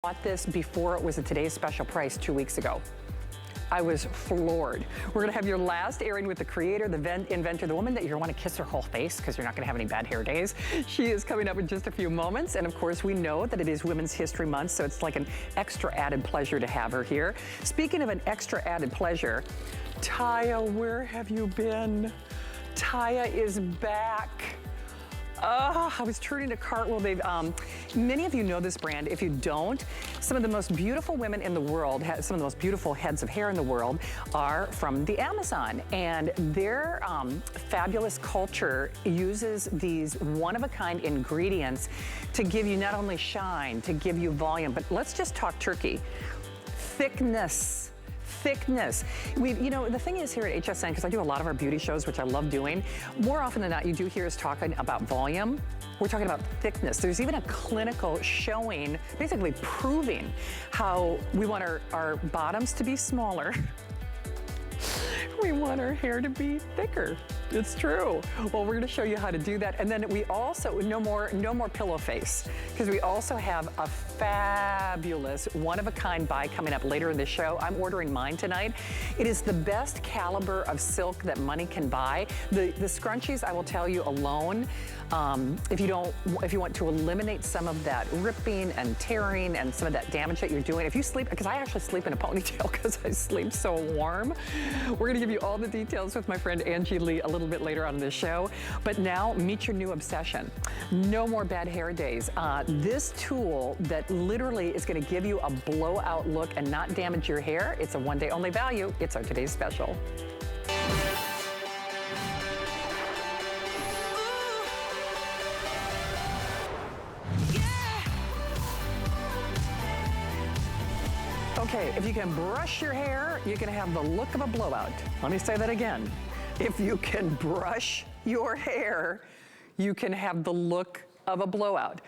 Bought this before it was a today's special price 2 weeks ago. I was floored. We're gonna have your last airing with the creator, the inventor, the woman that you're gonna wanna kiss her whole face because you're not gonna have any bad hair days. She is coming up in just a few moments. And of course, we know that it is Women's History Month, so it's like an extra added pleasure to have her here. Speaking of an extra added pleasure, Taya, where have you been? Taya is back. Oh, I was turning a cartwheel, babe. Many of you know this brand. If you don't, some of the most beautiful women in the world, some of the most beautiful heads of hair in the world are from the Amazon. And their fabulous culture uses these one-of-a-kind ingredients to give you not only shine, to give you volume, but let's just talk turkey. Thickness. You know, the thing is here at HSN, because I do a lot of our beauty shows, which I love doing, more often than not, you do hear us talking about volume. We're talking about thickness. There's even a clinical showing, basically proving how we want our bottoms to be smaller. We want our hair to be thicker. It's true. Well, we're gonna show you how to do that. And then we also, no more pillow face, because we also have a fabulous one-of-a-kind buy coming up later in the show. I'm ordering mine tonight. It is the best caliber of silk that money can buy. The scrunchies, I will tell you alone, if you want to eliminate some of that ripping and tearing and some of that damage that you're doing, if you sleep, because I actually sleep in a ponytail because I sleep so warm. We're gonna give you all the details with my friend Angie Lee a little bit later on in the show. But now, meet your new obsession. No more bad hair days. This tool that literally is gonna give you a blowout look and not damage your hair, it's a one-day only value. It's our today's special. Okay, if you can brush your hair, you're gonna have the look of a blowout. Let me say that again. If you can brush your hair, you can have the look of a blowout.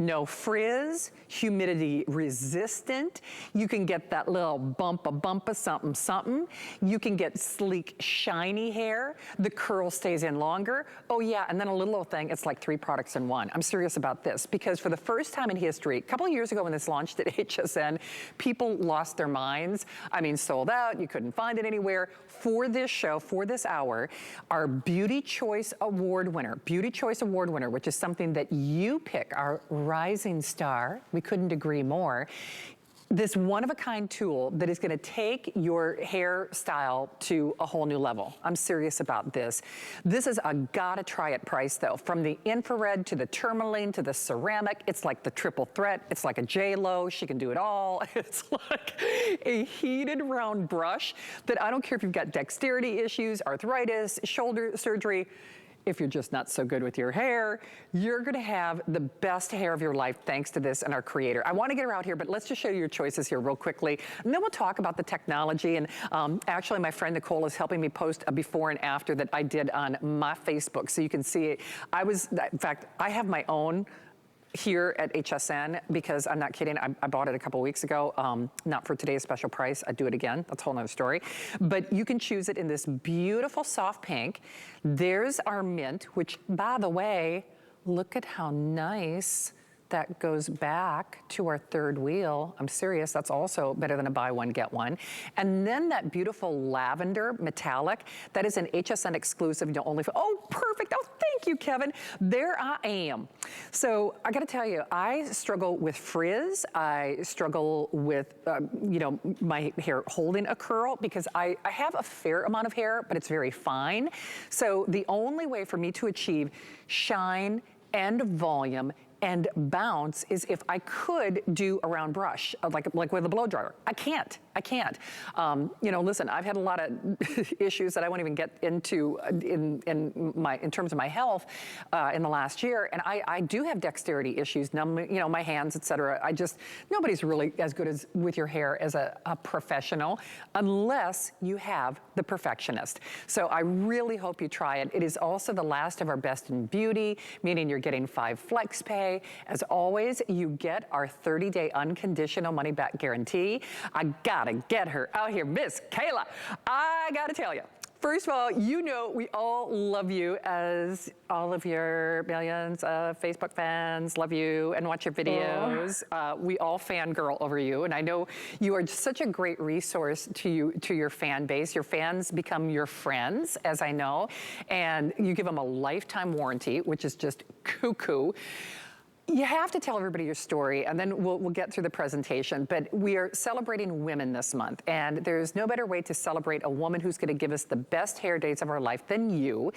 No frizz, humidity resistant. You can get that little bump of something, something. You can get sleek, shiny hair. The curl stays in longer. Oh yeah, and then a little thing, it's like 3 products in one. I'm serious about this because for the first time in history, a couple of years ago when this launched at HSN, people lost their minds. I mean, sold out, you couldn't find it anywhere. For this show, for this hour, our Beauty Choice Award winner, which is something that you pick, our rising star, we couldn't agree more. This one-of-a-kind tool that is gonna take your hairstyle to a whole new level. I'm serious about this. This is a gotta try it price though. From the infrared to the tourmaline to the ceramic, it's like the triple threat. It's like a J-Lo, she can do it all. It's like a heated round brush that I don't care if you've got dexterity issues, arthritis, shoulder surgery. If you're just not so good with your hair, you're gonna have the best hair of your life thanks to this and our creator. I wanna get her out here, but let's just show you your choices here real quickly. And then we'll talk about the technology. And actually my friend Nicole is helping me post a before and after that I did on my Facebook. So you can see it. In fact, I have my own here at HSN because I'm not kidding, I bought it a couple weeks ago, not for today's special price, I'd do it again, that's a whole nother story. But you can choose it in this beautiful soft pink. There's our mint, which by the way, look at how nice that goes back to our third wheel. I'm serious, that's also better than a buy one, get one. And then that beautiful lavender metallic, that is an HSN exclusive, you know, only for, oh, perfect, oh, thank you, Kevin. There I am. So I gotta tell you, I struggle with frizz. I struggle with, you know, my hair holding a curl because I have a fair amount of hair, but it's very fine. So the only way for me to achieve shine and volume and bounce is if I could do a round brush, like with a blow dryer. I can't. You know, listen, I've had a lot of issues that I won't even get into in terms of my health in the last year, and I do have dexterity issues, you know, my hands, etc. Nobody's really as good as with your hair as a professional unless you have the perfectionist. So I really hope you try it. It is also the last of our best in beauty, meaning you're getting 5 flex pay. As always, you get our 30-day unconditional money-back guarantee. I gotta get her out here, Miss Kayla. I gotta tell you, First of all, you know we all love you, as all of your millions of Facebook fans love you and watch your videos. We all fangirl over you, and I know you are such a great resource to your fan base. Your fans become your friends, as I know, and you give them a lifetime warranty, which is just cuckoo. You have to tell everybody your story, and then we'll get through the presentation. But we are celebrating women this month, and there's no better way to celebrate a woman who's gonna give us the best hair days of our life than you.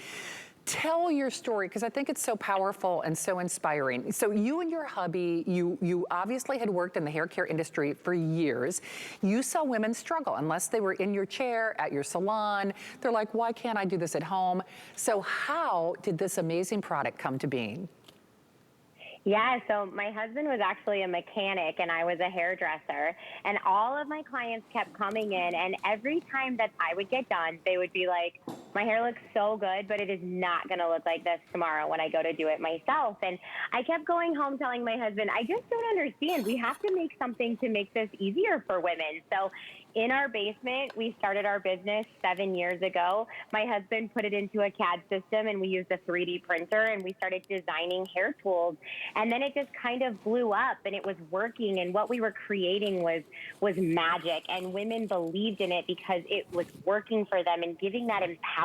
Tell your story, because I think it's so powerful and so inspiring. So you and your hubby, you obviously had worked in the hair care industry for years. You saw women struggle unless they were in your chair at your salon. They're like, why can't I do this at home? So how did this amazing product come to being? Yeah, so my husband was actually a mechanic and I was a hairdresser, and all of my clients kept coming in, and every time that I would get done, they would be like, my hair looks so good, but it is not going to look like this tomorrow when I go to do it myself. And I kept going home telling my husband, I just don't understand. We have to make something to make this easier for women. So in our basement, we started our business 7 years ago. My husband put it into a CAD system, and we used a 3D printer, and we started designing hair tools. And then it just kind of blew up, and it was working, and what we were creating was magic, and women believed in it because it was working for them and giving that empowerment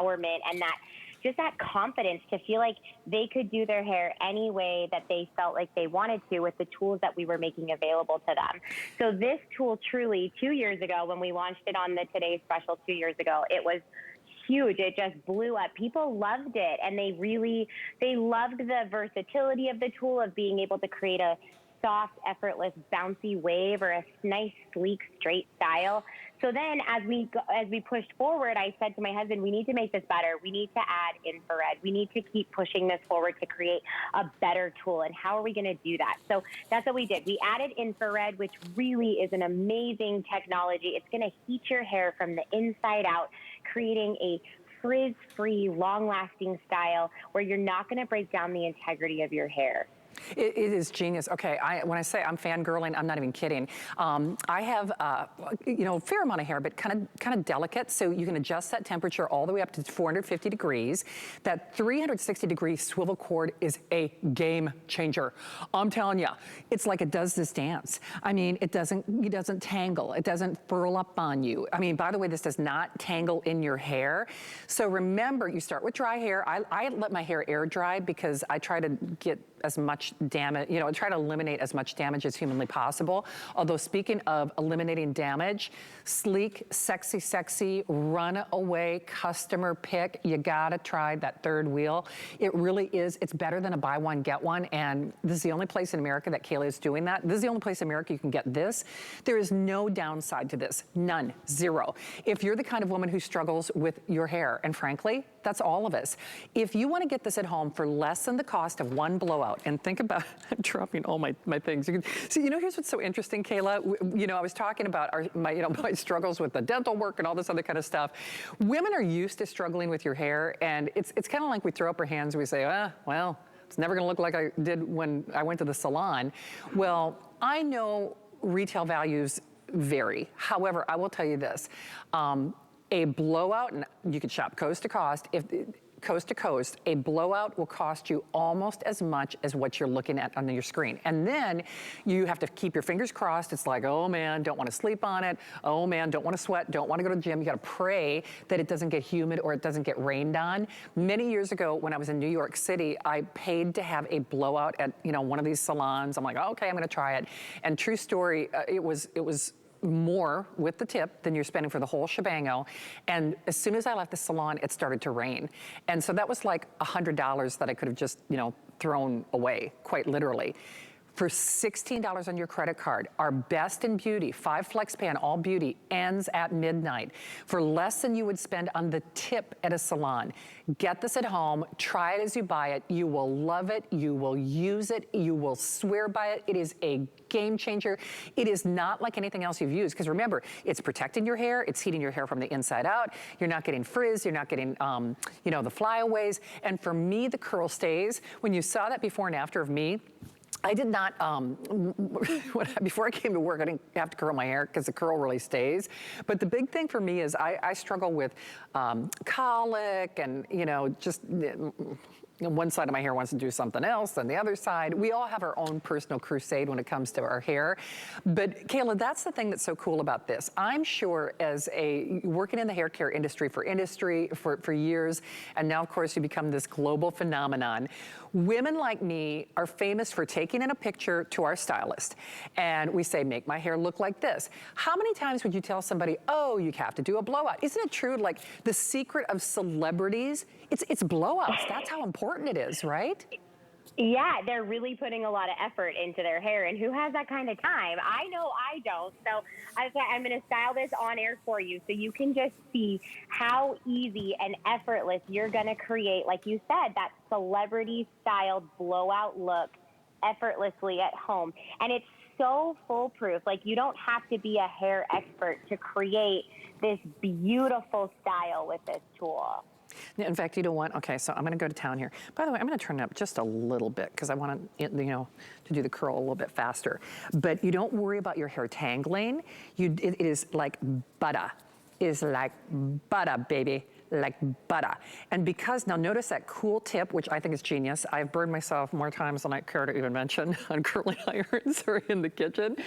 and that just that confidence to feel like they could do their hair any way that they felt like they wanted to with the tools that we were making available to them. So this tool truly, 2 years ago, when we launched it on the Today Special 2 years ago, it was huge. It just blew up. People loved it, and they loved the versatility of the tool, of being able to create a soft, effortless, bouncy wave or a nice, sleek, straight style. So then as we pushed forward, I said to my husband, we need to make this better. We need to add infrared. We need to keep pushing this forward to create a better tool. And how are we going to do that? So that's what we did. We added infrared, which really is an amazing technology. It's going to heat your hair from the inside out, creating a frizz-free, long-lasting style where you're not going to break down the integrity of your hair. It is genius. Okay, when I say I'm fangirling, I'm not even kidding. I have, a fair amount of hair, but kind of delicate, so you can adjust that temperature all the way up to 450 degrees. That 360-degree swivel cord is a game changer. I'm telling you, it's like it does this dance. I mean, it doesn't tangle. It doesn't furl up on you. I mean, by the way, this does not tangle in your hair. So remember, you start with dry hair. I let my hair air dry because I try to get as much damage, try to eliminate as much damage as humanly possible. Although speaking of eliminating damage, sleek, sexy, runaway customer pick, you gotta try that third wheel. It really is, it's better than a buy one, get one, and this is the only place in America that Kayla is doing that. This is the only place in America you can get this. There is no downside to this, none, zero. If you're the kind of woman who struggles with your hair, and frankly, that's all of us. If you wanna get this at home for less than the cost of one blowout, and think about dropping all my things. So, here's what's so interesting, Kayla. I was talking about my struggles with the dental work and all this other kind of stuff. Women are used to struggling with your hair, and it's kind of like we throw up our hands and we say, well, it's never gonna look like I did when I went to the salon. Well, I know retail values vary. However, I will tell you this, a blowout, and you could shop coast to coast, a blowout will cost you almost as much as what you're looking at on your screen. And then you have to keep your fingers crossed. It's like, oh man, don't want to sleep on it. Oh man, don't want to sweat, don't want to go to the gym. You got to pray that it doesn't get humid or it doesn't get rained on. Many years ago when I was in New York City, I paid to have a blowout at one of these salons. I'm like, oh, okay, I'm going to try it. And true story, it was more with the tip than you're spending for the whole shebango. And as soon as I left the salon, it started to rain. And so that was like $100 that I could have just, thrown away, quite literally. For $16 on your credit card, our Best in Beauty 5 Flex Pan All Beauty ends at midnight for less than you would spend on the tip at a salon. Get this at home, try it as you buy it. You will love it, you will use it, you will swear by it. It is a game changer. It is not like anything else you've used, because remember, it's protecting your hair, it's heating your hair from the inside out. You're not getting frizz, you're not getting, the flyaways. And for me, the curl stays. When you saw that before and after of me, I did not, before I came to work, I didn't have to curl my hair because the curl really stays. But the big thing for me is I struggle with colic and, you know, just one side of my hair wants to do something else than the other side. We all have our own personal crusade when it comes to our hair. But Kayla, that's the thing that's so cool about this. I'm sure as working in the hair care industry for years, and now of course you become this global phenomenon. Women like me are famous for taking in a picture to our stylist and we say, make my hair look like this. How many times would you tell somebody, oh, you have to do a blowout? Isn't it true, like the secret of celebrities, it's blowouts. That's how important it is, right? Yeah, they're really putting a lot of effort into their hair, and who has that kind of time? I know I don't. So I'm going to style this on air for you so you can just see how easy and effortless you're going to create, like you said, that celebrity-styled blowout look effortlessly at home. And it's so foolproof. Like, you don't have to be a hair expert to create this beautiful style with this tool. In fact, you don't want, okay, so I'm gonna go to town here. By the way, I'm gonna turn it up just a little bit because I want to, you know, to do the curl a little bit faster. But you don't worry about your hair tangling. It is like butter. It is like butter, baby. Like butter. And because, now notice that cool tip, which I think is genius. I've burned myself more times than I care to even mention on curling irons or in the kitchen.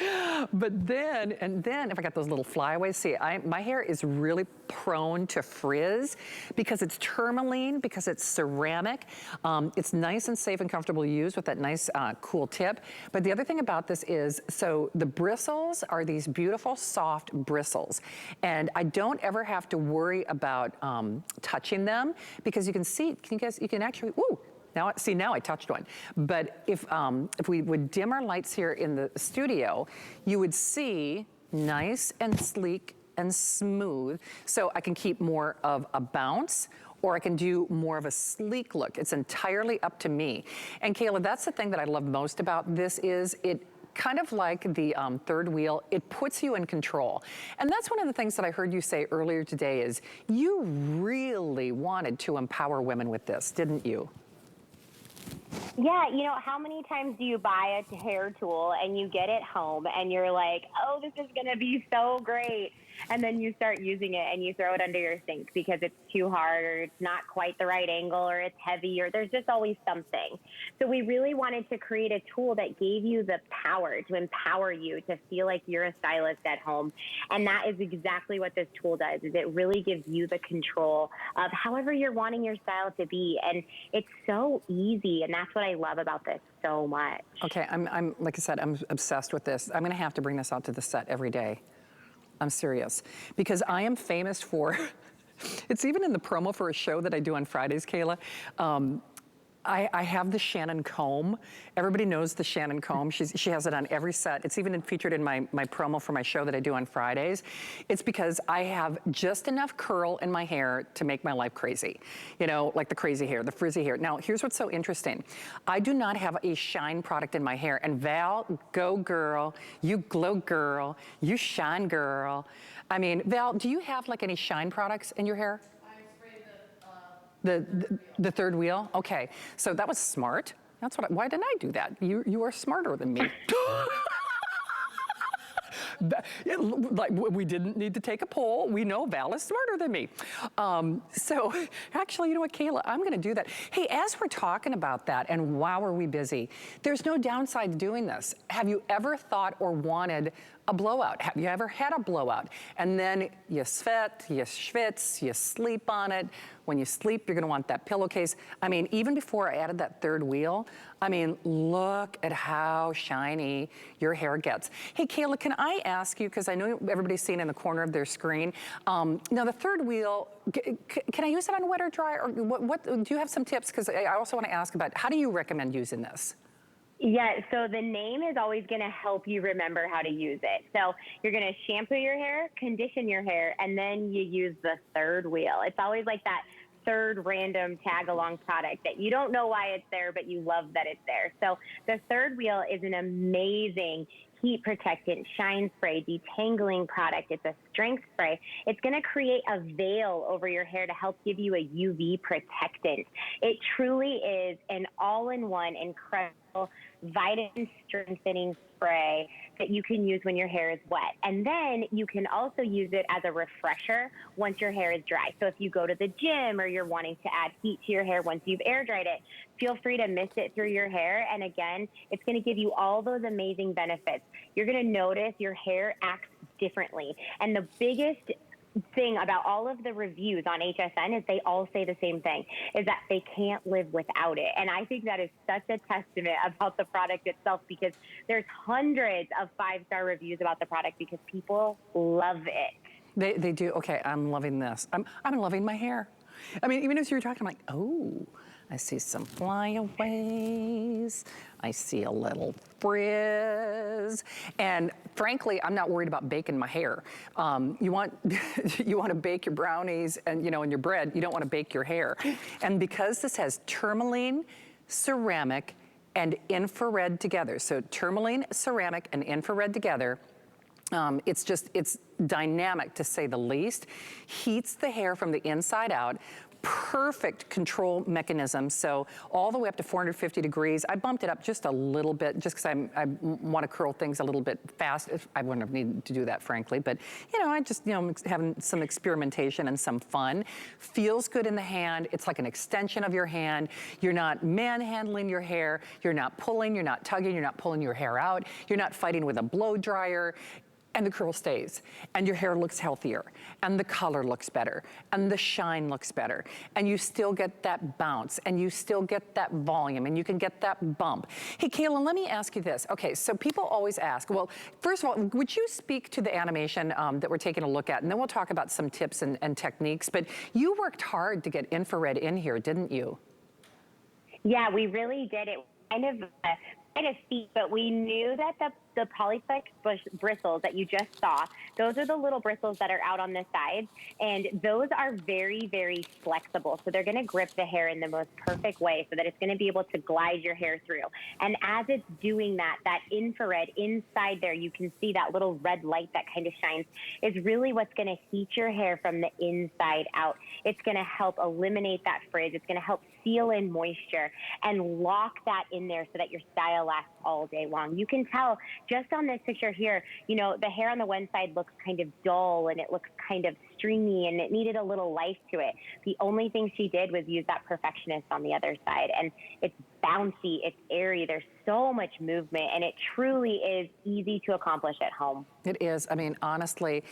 But then, if I got those little flyaways, see, my hair is really prone to frizz because it's tourmaline, because it's ceramic. It's nice and safe and comfortable to use with that nice cool tip. But the other thing about this is, so the bristles are these beautiful soft bristles. And I don't ever have to worry about touching them because you can see, you can actually, ooh, now I touched one. But if we would dim our lights here in the studio, you would see nice and sleek and smooth. So I can keep more of a bounce or I can do more of a sleek look. It's entirely up to me. And Kayla, that's the thing that I love most about this is it kind of like the third wheel, it puts you in control. And that's one of the things that I heard you say earlier today is you really wanted to empower women with this, didn't you? Yeah, you know, how many times do you buy a hair tool and you get it home and you're like, oh, this is going to be so great. And then you start using it and you throw it under your sink because it's too hard or it's not quite the right angle or it's heavy or there's just always something. So we really wanted to create a tool that gave you the power to empower you to feel like you're a stylist at home. And that is exactly what this tool does, is it really gives you the control of however you're wanting your style to be. And it's so easy. And that's what I love about this so much. Okay, I'm like I said, I'm obsessed with this. I'm gonna have to bring this out to the set every day. I'm serious, because I am famous for, it's even in the promo for a show that I do on Fridays, Kayla. I have the Shannon comb. Everybody knows the Shannon comb. She has it on every set. It's even featured in my promo for my show that I do on Fridays. It's because I have just enough curl in my hair to make my life crazy. You know, like the crazy hair, the frizzy hair. Now, here's what's so interesting. I do not have a shine product in my hair. And Val, go girl, you glow girl, you shine girl. I mean, Val, do you have like any shine products in your hair? The third wheel? Okay, so that was smart. That's what, why didn't I do that? You are smarter than me. Like, we didn't need to take a poll. We know Val is smarter than me. So actually, you know what, Kayla, I'm gonna do that. Hey, as we're talking about that, and wow, are we busy, there's no downside to doing this. Have you ever thought or wanted a blowout? Have you ever had a blowout? And then you sweat, you schwitz, you sleep on it. When you sleep, you're gonna want that pillowcase. I mean, even before I added that third wheel, I mean, look at how shiny your hair gets. Hey, Kayla, can I ask you, because I know everybody's seeing in the corner of their screen, now the third wheel, can I use it on wet or dry? Or what do you have some tips? Because I also wanna ask about, how do you recommend using this? Yeah, so the name is always going to help you remember how to use it. So you're going to shampoo your hair, condition your hair, and then you use the third wheel. It's always like that third random tag-along product that you don't know why it's there, but you love that it's there. So the third wheel is an amazing heat protectant, shine spray, detangling product. It's a strength spray. It's going to create a veil over your hair to help give you a UV protectant. It truly is an all-in-one incredible vitamin strengthening spray that you can use when your hair is wet. And then you can also use it as a refresher once your hair is dry. So if you go to the gym or you're wanting to add heat to your hair once you've air dried it, feel free to mist it through your hair. And again, it's going to give you all those amazing benefits. You're going to notice your hair acts differently. And the biggest thing about all of the reviews on HSN is they all say the same thing, is that they can't live without it. And I think that is such a testament about the product itself, because there's hundreds of 5-star reviews about the product because people love it. They do. Okay, I'm loving this. I'm loving my hair. I mean, even as you were talking, I'm like, oh, I see some flyaways. I see a little frizz. And frankly, I'm not worried about baking my hair. You want to bake your brownies and, and your bread. You don't want to bake your hair. And because this has tourmaline, ceramic, and infrared together, so tourmaline, ceramic, and infrared together, it's dynamic to say the least. Heats the hair from the inside out. Perfect control mechanism, so all the way up to 450 degrees. I bumped it up just a little bit just because I want to curl things a little bit fast. I wouldn't have needed to do that, frankly, but I just, having some experimentation and some fun. Feels good in the hand. It's like an extension of your hand. You're not manhandling your hair. You're not pulling, you're not tugging, you're not pulling your hair out. You're not fighting with a blow dryer. And the curl stays, and your hair looks healthier, and the color looks better, and the shine looks better, and you still get that bounce, and you still get that volume, and you can get that bump. Hey, Kayla, let me ask you this. Okay, so people always ask, well, first of all, would you speak to the animation that we're taking a look at, and then we'll talk about some tips and techniques, but you worked hard to get infrared in here, didn't you? Yeah, we really did. It kind of steep, but we knew that the polyplex bristles that you just saw, those are the little bristles that are out on the sides, and those are very, very flexible. So they're going to grip the hair in the most perfect way so that it's going to be able to glide your hair through. And as it's doing that infrared inside there, you can see that little red light that kind of shines, is really what's going to heat your hair from the inside out. It's going to help eliminate that frizz. It's going to help seal in moisture and lock that in there so that your style lasts all day long. You can tell just on this picture here, the hair on the one side looks kind of dull and it looks kind of stringy and it needed a little life to it. The only thing she did was use that perfectionist on the other side, and it's bouncy, it's airy, there's so much movement, and it truly is easy to accomplish at home. It is. I mean, honestly,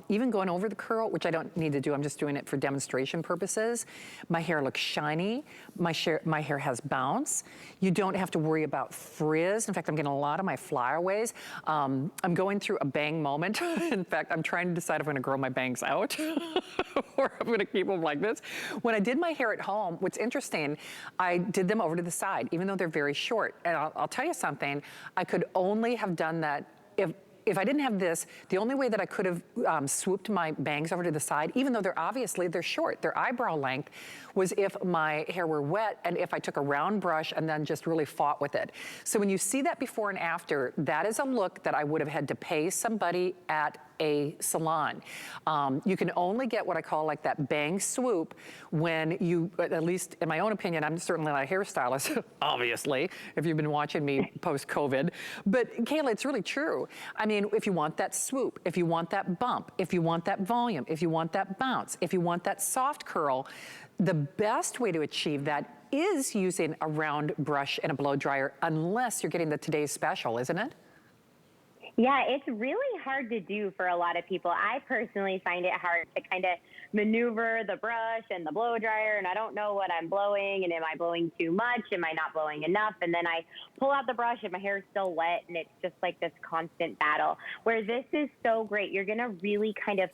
even going over the curl, which I don't need to do, I'm just doing it for demonstration purposes, my hair looks shiny, my hair has bounce. You don't have to worry about frizz. In fact, I'm getting a lot of my flyaways. I'm going through a bang moment. In fact, I'm trying to decide if I'm gonna grow my bangs out or I'm gonna keep them like this. When I did my hair at home, what's interesting, I did them over to the side, even though they're very short. And I'll tell you something, I could only have done that if I didn't have this. The only way that I could have swooped my bangs over to the side, even though they're short, they're eyebrow length, was if my hair were wet and if I took a round brush and then just really fought with it. So when you see that before and after, that is a look that I would have had to pay somebody at a salon. You can only get what I call like that bang swoop when you, at least in my own opinion, I'm certainly not a hairstylist, obviously, if you've been watching me post-COVID. But Kayla, it's really true. I mean, if you want that swoop, if you want that bump, if you want that volume, if you want that bounce, if you want that soft curl, the best way to achieve that is using a round brush and a blow dryer, unless you're getting the today's special, isn't it? Yeah, it's really hard to do for a lot of people. I personally find it hard to kind of maneuver the brush and the blow dryer, and I don't know what I'm blowing, and am I blowing too much? Am I not blowing enough? And then I pull out the brush and my hair is still wet, and it's just like this constant battle. Where this is so great, you're going to really kind of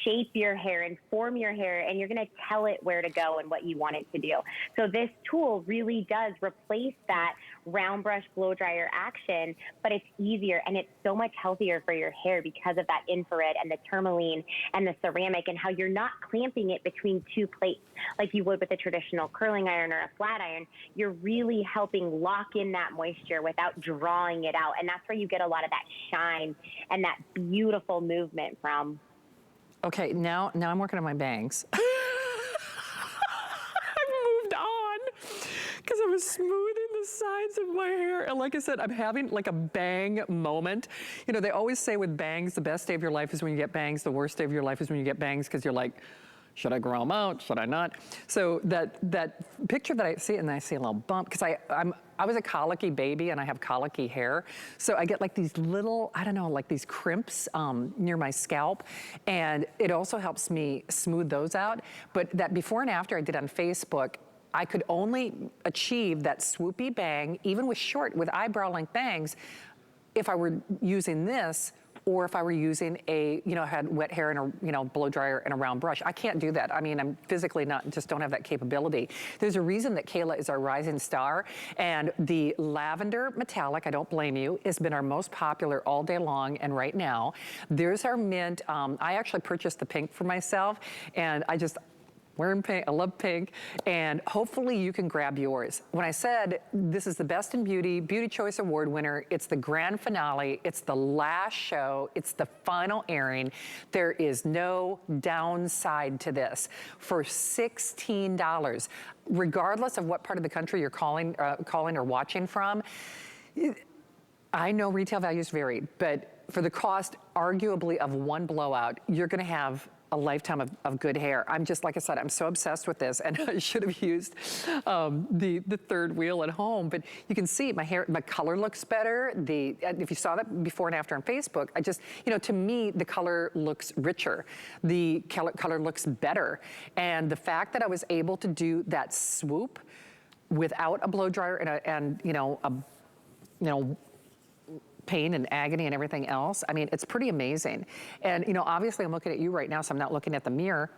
shape your hair and form your hair, and you're going to tell it where to go and what you want it to do. So this tool really does replace that round brush blow dryer action, but it's easier and it's so much healthier for your hair because of that infrared and the tourmaline and the ceramic, and how you're not clamping it between two plates like you would with a traditional curling iron or a flat iron. You're really helping lock in that moisture without drawing it out, and that's where you get a lot of that shine and that beautiful movement from. Okay, now I'm working on my bangs. I moved on because I was smoothing the sides sides of my hair. And like I said, I'm having like a bang moment. You know, they always say with bangs, the best day of your life is when you get bangs. The worst day of your life is when you get bangs, because you're like, should I grow them out? Should I not? So that picture that I see, and I see a little bump, because I was a colicky baby and I have colicky hair. So I get like these little, I don't know, like these crimps near my scalp. And it also helps me smooth those out. But that before and after I did on Facebook, I could only achieve that swoopy bang, even with eyebrow length bangs, if I were using this, or if I were using had wet hair and a, blow dryer and a round brush. I can't do that. I mean, I'm physically just don't have that capability. There's a reason that Kayla is our rising star, and the lavender metallic, I don't blame you, has been our most popular all day long, and right now. There's our mint. I actually purchased the pink for myself, and wearing pink, I love pink, and hopefully you can grab yours. When I said this is the Best in Beauty, Beauty Choice Award winner, it's the grand finale, it's the last show, it's the final airing. There is no downside to this. For $16, regardless of what part of the country you're calling or watching from, I know retail values vary, but for the cost, arguably, of one blowout, you're gonna have a lifetime of good hair. I'm just, like I said, I'm so obsessed with this, and I should have used the third wheel at home, but you can see my color looks better. If you saw that before and after on Facebook, to me, the color looks richer. The color looks better. And the fact that I was able to do that swoop without a blow dryer and pain and agony and everything else. I mean, it's pretty amazing. And, obviously I'm looking at you right now, so I'm not looking at the mirror.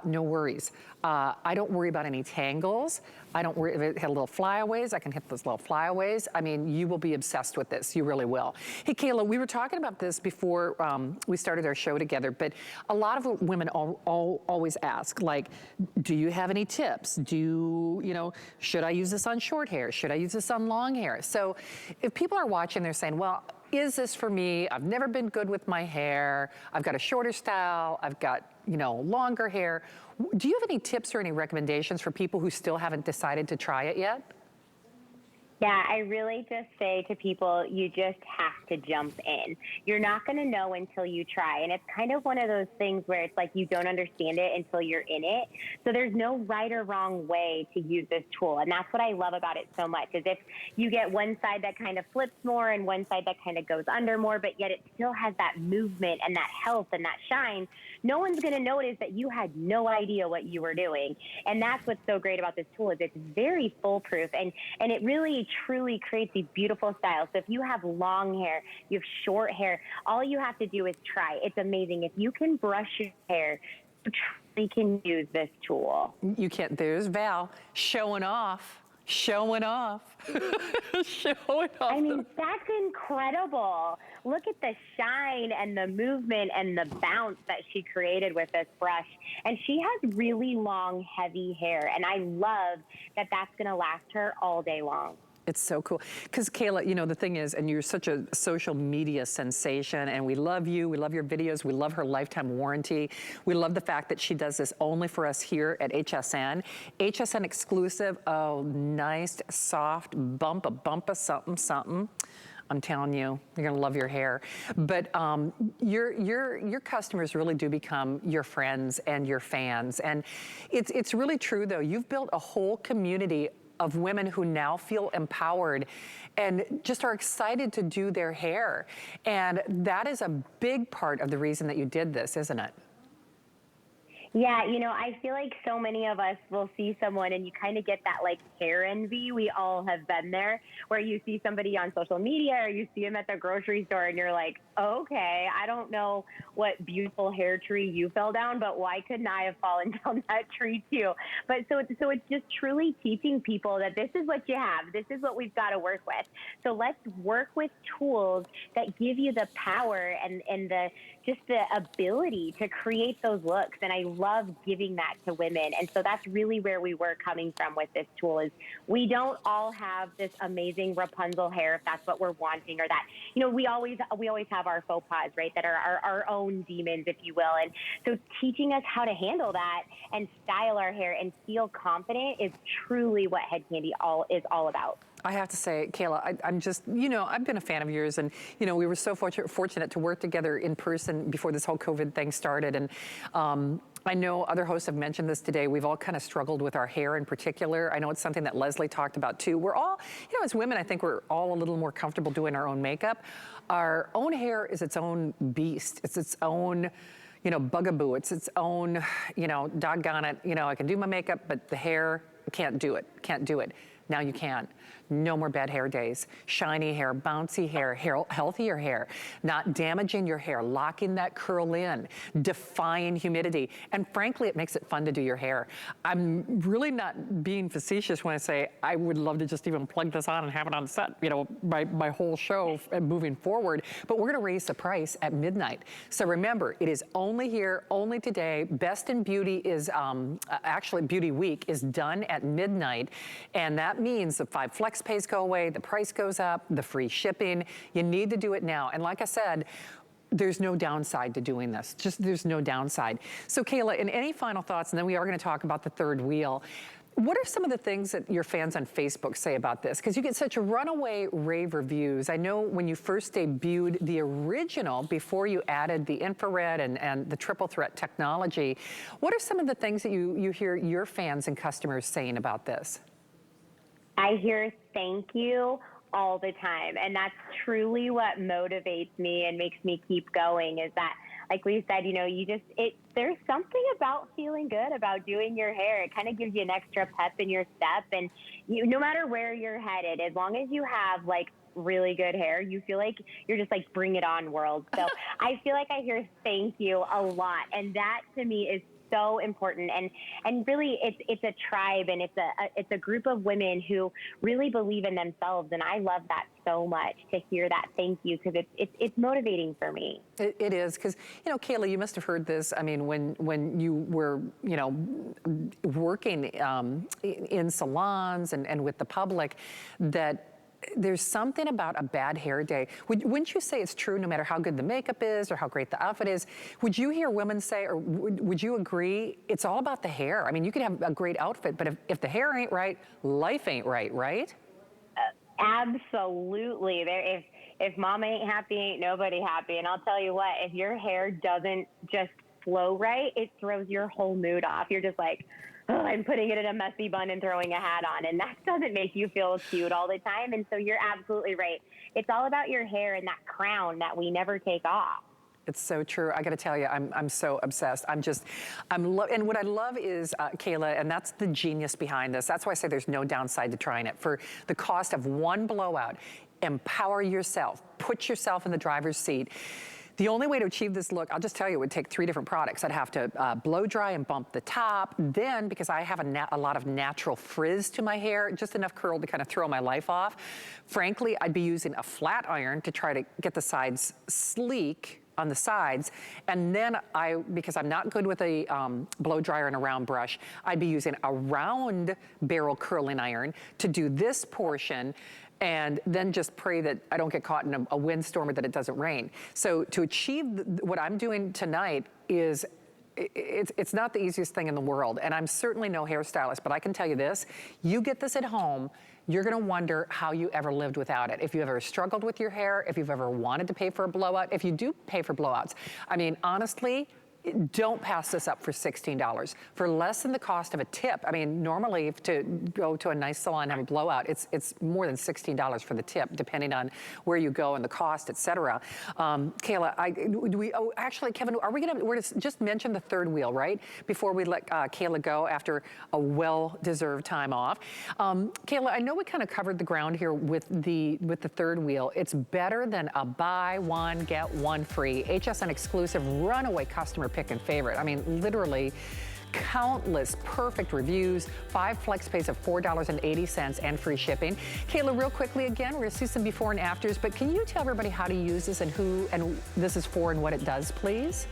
No worries. I don't worry about any tangles. I don't worry if it had little flyaways. I can hit those little flyaways. I mean, you will be obsessed with this. You really will. Hey, Kayla, we were talking about this before we started our show together, but a lot of women always ask, like, do you have any tips? Should I use this on short hair? Should I use this on long hair? So if people are watching, they're saying, well, is this for me? I've never been good with my hair. I've got a shorter style. I've got, longer hair. Do you have any tips or any recommendations for people who still haven't decided to try it yet? Yeah, I really just say to people, you just have to jump in. You're not going to know until you try. And it's kind of one of those things where it's like you don't understand it until you're in it. So there's no right or wrong way to use this tool. And that's what I love about it so much, is if you get one side that kind of flips more and one side that kind of goes under more, but yet it still has that movement and that health and that shine, no one's going to notice that you had no idea what you were doing. And that's what's so great about this tool, is it's very foolproof, and it really truly creates these beautiful styles. So if you have long hair, you have short hair, all you have to do is try. It's amazing. If you can brush your hair, you truly can use this tool. You can't. There's Val showing off. Showing off. Showing off. I mean, that's incredible. Look at the shine and the movement and the bounce that she created with this brush. And she has really long, heavy hair. And I love that that's going to last her all day long. It's so cool. Because Kayla, the thing is, and you're such a social media sensation, and we love you, we love your videos, we love her lifetime warranty. We love the fact that she does this only for us here at HSN. HSN exclusive, oh, nice, soft bump of something, something. I'm telling you, you're gonna love your hair. But your customers really do become your friends and your fans. And it's really true though. You've built a whole community of women who now feel empowered and just are excited to do their hair. And that is a big part of the reason that you did this, isn't it? Yeah, I feel like so many of us will see someone and you kind of get that like hair envy. We all have been there, where you see somebody on social media or you see them at the grocery store and you're like, okay, I don't know what beautiful hair tree you fell down, but why couldn't I have fallen down that tree too? But so it's just truly teaching people that this is what you have. This is what we've got to work with. So let's work with tools that give you the power and the ability to create those looks. And I love giving that to women. And so that's really where we were coming from with this tool, is we don't all have this amazing Rapunzel hair, if that's what we're wanting, or that, we always have our faux pas, right? That are our own demons, if you will. And so teaching us how to handle that and style our hair and feel confident is truly what Head Candy is all about. I have to say, Kayla, I'm just, I've been a fan of yours, and, we were so fortunate to work together in person before this whole COVID thing started. And I know other hosts have mentioned this today. We've all kind of struggled with our hair in particular. I know it's something that Leslie talked about too. We're all, as women, I think we're all a little more comfortable doing our own makeup. Our own hair is its own beast. It's its own, bugaboo. It's its own, doggone it. I can do my makeup, but the hair, can't do it. Now you can. No more bad hair days. Shiny hair, bouncy hair, healthier hair, not damaging your hair, locking that curl in, defying humidity. And frankly, it makes it fun to do your hair. I'm really not being facetious when I say I would love to just even plug this on and have it on set, my whole show moving forward. But we're gonna raise the price at midnight. So remember, it is only here, only today. Best in Beauty is, actually Beauty Week is done at midnight. And that means the 5 flex pays go away, the price goes up, the free shipping. You need to do it now. And like I said, there's no downside to doing this. There's no downside. So Kayla, in any final thoughts, and then we are gonna talk about the third wheel. What are some of the things that your fans on Facebook say about this? Because you get such runaway rave reviews. I know when you first debuted the original, before you added the infrared and the triple threat technology, what are some of the things that you hear your fans and customers saying about this? I hear thank you all the time. And that's truly what motivates me and makes me keep going, is that, like we said, there's something about feeling good about doing your hair. It kind of gives you an extra pep in your step. And no matter where you're headed, as long as you have really good hair, you feel like you're just bring it on world. So I feel like I hear thank you a lot. And that to me is so important, and really it's a tribe, and it's a group of women who really believe in themselves, and I love that so much, to hear that thank you, because it's motivating for me. It is, because Kayla, you must have heard this. I mean, when you were working in salons and with the public, that there's something about a bad hair day. Wouldn't you say it's true, no matter how good the makeup is or how great the outfit is? Would you hear women say, or would you agree, it's all about the hair? I mean, you could have a great outfit, but if the hair ain't right, life ain't right, right? Absolutely. If mama ain't happy, ain't nobody happy. And I'll tell you what, if your hair doesn't just flow right, it throws your whole mood off. You're just like, oh, I'm putting it in a messy bun and throwing a hat on, and that doesn't make you feel cute all the time. And so you're absolutely right. It's all about your hair and that crown that we never take off. It's so true. I got to tell you, I'm so obsessed. And what I love is, Kayla, and that's the genius behind this. That's why I say there's no downside to trying it. For the cost of one blowout, empower yourself, put yourself in the driver's seat. The only way to achieve this look, I'll just tell you, it would take 3 different products. I'd have to blow dry and bump the top. Then, because I have a lot of natural frizz to my hair, just enough curl to kind of throw my life off, frankly, I'd be using a flat iron to try to get the sides sleek on the sides. And then because I'm not good with a blow dryer and a round brush, I'd be using a round barrel curling iron to do this portion, and then just pray that I don't get caught in a windstorm or that it doesn't rain. So to achieve what I'm doing tonight is, it's not the easiest thing in the world. And I'm certainly no hairstylist, but I can tell you this, you get this at home, you're gonna wonder how you ever lived without it. If you've ever struggled with your hair, if you've ever wanted to pay for a blowout, if you do pay for blowouts. I mean, honestly, don't pass this up for $16. For less than the cost of a tip, I mean, normally to go to a nice salon and have a blowout, it's more than $16 for the tip, depending on where you go and the cost, et cetera. Kayla, actually, Kevin, we're gonna just mention the third wheel, right? Before we let Kayla go after a well-deserved time off. Kayla, I know we kind of covered the ground here with the third wheel. It's better than a buy one, get one free. HSN exclusive runaway customer pick and favorite. I mean, literally countless perfect reviews, 5 flex pays of $4.80 and free shipping. Kayla, real quickly again, we're gonna see some before and afters, but can you tell everybody how to use this and who and this is for and what it does, please?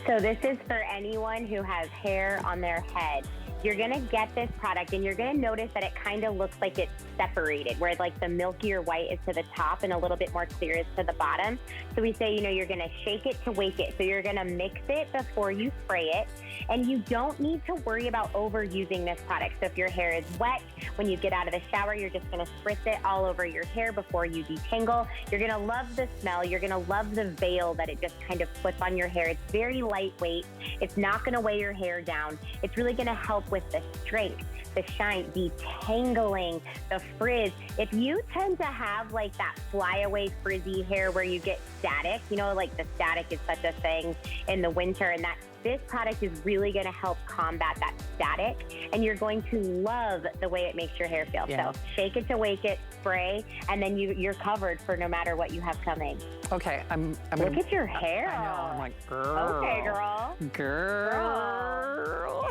So this is for anyone who has hair on their head. You're gonna get this product and you're gonna notice that it kind of looks like it's separated, where like the milkier white is to the top and a little bit more clear is to the bottom. So we say, you're gonna shake it to wake it. So you're gonna mix it before you spray it. And you don't need to worry about overusing this product. So if your hair is wet, when you get out of the shower, you're just gonna spritz it all over your hair before you detangle. You're gonna love the smell. You're gonna love the veil that it just kind of puts on your hair. It's very lightweight. It's not gonna weigh your hair down. It's really gonna help with the strength, the shine, detangling, the frizz. If you tend to have like that flyaway frizzy hair where you get static, like the static is such a thing in the winter, and that this product is really going to help combat that static, and you're going to love the way it makes your hair feel. Yeah. So shake it to wake it, spray, and then you're covered for no matter what you have coming. Okay, I'm Look at your hair. I know, I'm like, girl. Okay, girl. Girl.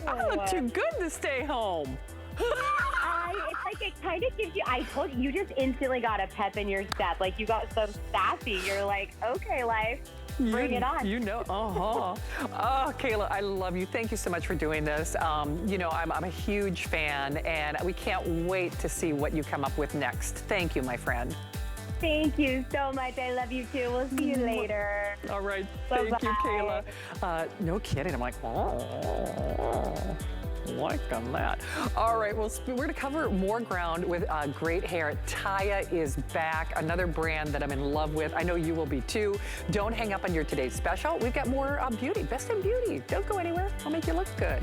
I look too good to stay home. It's like it kind of gives you, I told you, you just instantly got a pep in your step. Like you got so sassy. You're like, okay, life. Bring it on. Oh, Kayla, I love you. Thank you so much for doing this. I'm a huge fan, and we can't wait to see what you come up with next. Thank you, my friend. Thank you so much. I love you too. We'll see you later. All right. Bye-bye. Thank you, Kayla. No kidding. I'm like, like on that. All right, well, we're going to cover more ground with great hair. Taya is back, another brand that I'm in love with. I know you will be too. Don't hang up on your today's special. We've got more beauty, best in beauty. Don't go anywhere. I'll make you look good.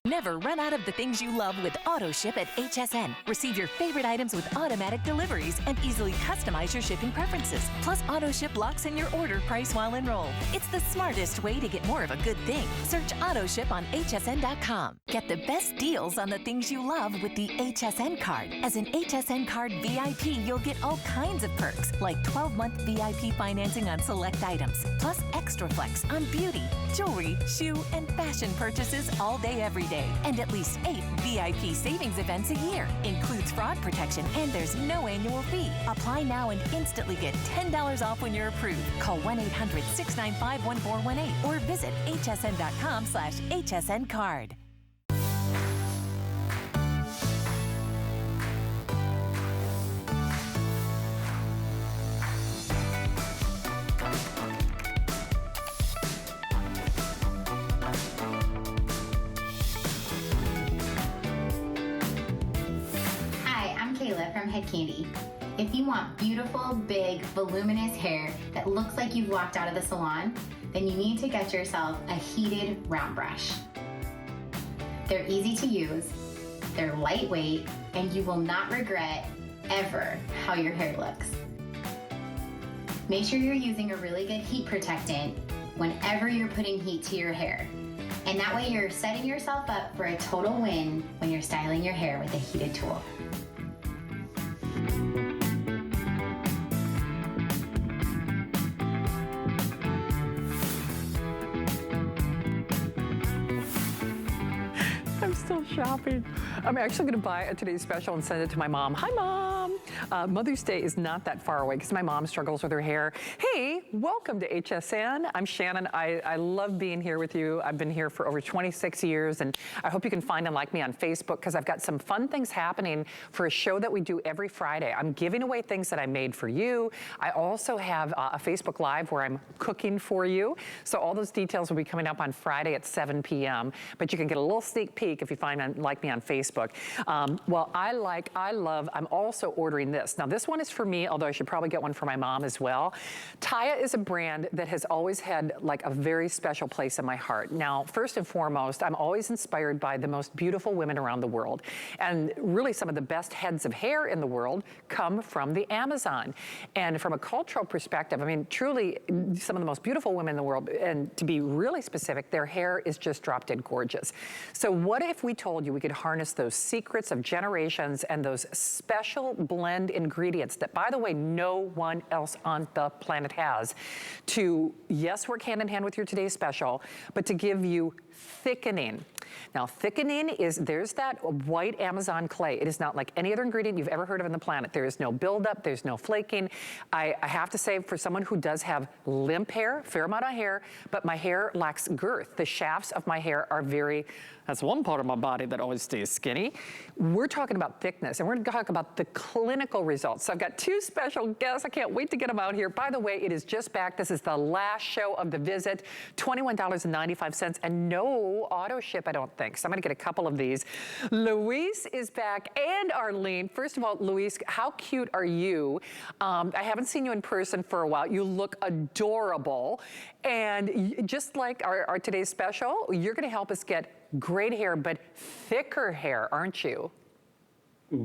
Never run out of the things you love with AutoShip at HSN. Receive your favorite items with automatic deliveries and easily customize your shipping preferences. Plus, AutoShip locks in your order price while enrolled. It's the smartest way to get more of a good thing. Search AutoShip on hsn.com. Get the best deals on the things you love with the HSN card. As an HSN card VIP, you'll get all kinds of perks, like 12-month VIP financing on select items, plus extra flex on beauty, jewelry, shoe, and fashion purchases all day, every day. And at least 8 VIP savings events a year. Includes fraud protection, and there's no annual fee. Apply now and instantly get $10 off when you're approved. Call 1-800-695-1418 or visit hsn.com/HSN card. From Kandy. If you want beautiful, big, voluminous hair that looks like you've walked out of the salon, then you need to get yourself a heated round brush. They're easy to use, they're lightweight, and you will not regret ever how your hair looks. Make sure you're using a really good heat protectant whenever you're putting heat to your hair. And that way you're setting yourself up for a total win when you're styling your hair with a heated tool. I'm still shopping. I'm actually going to buy a Today's Special and send it to my mom. Hi, Mom. Mother's Day is not that far away because my mom struggles with her hair. Hey, welcome to HSN. I'm Shannon. I love being here with you. I've been here for over 26 years, and I hope you can find and like me on Facebook because I've got some fun things happening for a show that we do every Friday. I'm giving away things that I made for you. I also have a Facebook Live where I'm cooking for you. So all those details will be coming up on Friday at 7 p.m. But you can get a little sneak peek if you find and like me on Facebook. I'm also ordering this. Now this one is for me, although I should probably get one for my mom as well. Taya is a brand that has always had like a very special place in my heart. Now, first and foremost, I'm always inspired by the most beautiful women around the world. And really some of the best heads of hair in the world come from the Amazon. And from a cultural perspective, I mean, truly some of the most beautiful women in the world, and to be really specific, their hair is just drop dead gorgeous. So what if we told you we could harness those secrets of generations and those special blend high-end ingredients that, by the way, no one else on the planet has to, yes, work hand in hand with your today's special, but to give you thickening. Now, thickening is, there's that white Amazon clay. It is not like any other ingredient you've ever heard of on the planet. There is no buildup, there's no flaking. I have to say, for someone who does have limp hair, fair amount of hair, but my hair lacks girth. The shafts of my hair are very, that's one part of my body that always stays skinny. We're talking about thickness, and we're gonna talk about the clinical results. So I've got two special guests. I can't wait to get them out here. By the way, it is just back. This is the last show of the visit. $21.95, and no auto ship, I don't think. So I'm gonna get a couple of these. Luis is back, and Arlene. First of all, Luis, how cute are you? I haven't seen you in person for a while. You look adorable. And just like our today's special, you're gonna help us get great hair, but thicker hair, aren't you?